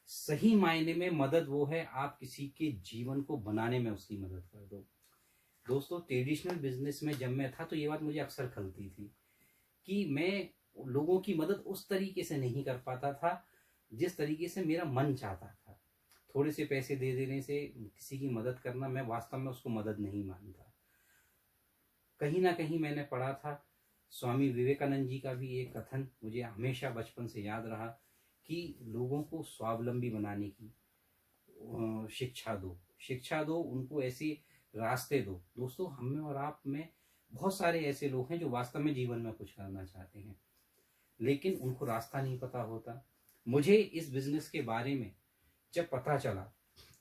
सही मायने में मदद वो है, आप किसी के जीवन को बनाने में उसकी मदद कर दो। दोस्तों, ट्रेडिशनल बिजनेस में जब मैं था तो ये बात मुझे अक्सर खलती थी कि मैं लोगों की मदद उस तरीके से नहीं कर पाता था जिस तरीके से मेरा मन चाहता था। थोड़े से पैसे दे देने से किसी की मदद करना, मैं वास्तव में उसको मदद नहीं मानता। कहीं ना कहीं मैंने पढ़ा था, स्वामी विवेकानंद जी का भी एक कथन मुझे हमेशा बचपन से याद रहा कि लोगों को स्वावलंबी बनाने की शिक्षा दो, उनको ऐसे रास्ते दो। दोस्तों, हम में और आप में बहुत सारे ऐसे लोग हैं जो वास्तव में जीवन में कुछ करना चाहते हैं, लेकिन उनको रास्ता नहीं पता होता। मुझे इस बिजनेस के बारे में जब पता चला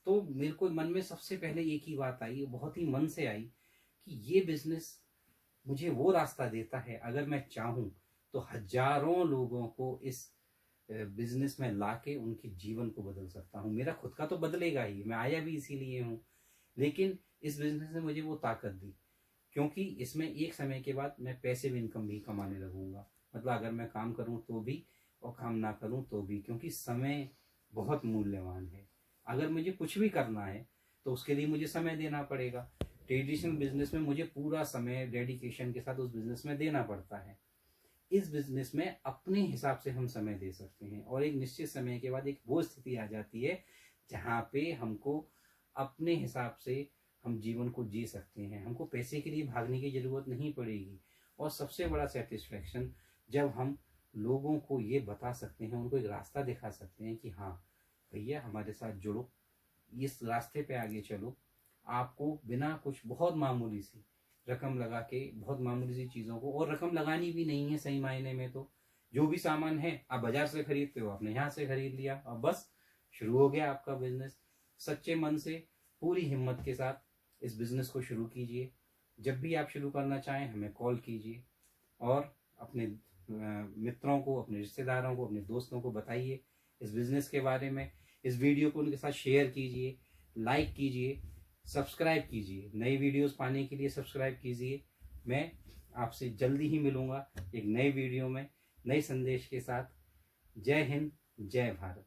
तो मेरे को मन में सबसे पहले एक ही बात आई, बहुत ही मन से आई, कि ये बिजनेस मुझे वो रास्ता देता है, अगर मैं चाहूँ तो हजारों लोगों को इस बिजनेस में लाके उनके जीवन को बदल सकता हूँ। मेरा खुद का तो बदलेगा ही, मैं आया भी इसीलिए हूँ, लेकिन इस बिजनेस ने मुझे वो ताकत दी, क्योंकि इसमें एक समय के बाद मैं पैसिव इनकम भी कमाने लगूंगा। मतलब अगर मैं काम करूँ तो भी और काम ना करूँ तो भी, क्योंकि समय बहुत मूल्यवान है। अगर मुझे कुछ भी करना है तो उसके लिए मुझे समय देना पड़ेगा। ट्रेडिशनल बिजनेस में मुझे पूरा समय डेडिकेशन के साथ उस बिजनेस में देना पड़ता है। इस बिजनेस में अपने हिसाब से हम समय दे सकते हैं, और एक निश्चित समय के बाद एक वो स्थिति आ जाती है जहाँ पे हमको अपने हिसाब से हम जीवन को जी सकते हैं। हमको पैसे के लिए भागने की जरूरत नहीं पड़ेगी। और सबसे बड़ा सेटिस्फेक्शन जब हम लोगों को ये बता सकते हैं, उनको एक रास्ता दिखा सकते हैं कि हाँ भैया, हमारे साथ जुड़ो, इस रास्ते पे आगे चलो। आपको बिना कुछ बहुत मामूली सी रकम लगा के, बहुत मामूली सी चीज़ों को, और रकम लगानी भी नहीं है सही मायने में, तो जो भी सामान है आप बाजार से खरीदते हो, आपने यहाँ से खरीद लिया और बस शुरू हो गया आपका बिजनेस। सच्चे मन से, पूरी हिम्मत के साथ इस बिजनेस को शुरू कीजिए। जब भी आप शुरू करना चाहें हमें कॉल कीजिए, और अपने मित्रों को, अपने रिश्तेदारों को, अपने दोस्तों को बताइए इस बिजनेस के बारे में। इस वीडियो को उनके साथ शेयर कीजिए, लाइक कीजिए, सब्सक्राइब कीजिए। नई वीडियोस पाने के लिए सब्सक्राइब कीजिए। मैं आपसे जल्दी ही मिलूंगा एक नए वीडियो में, नए संदेश के साथ। जय हिंद, जय भारत।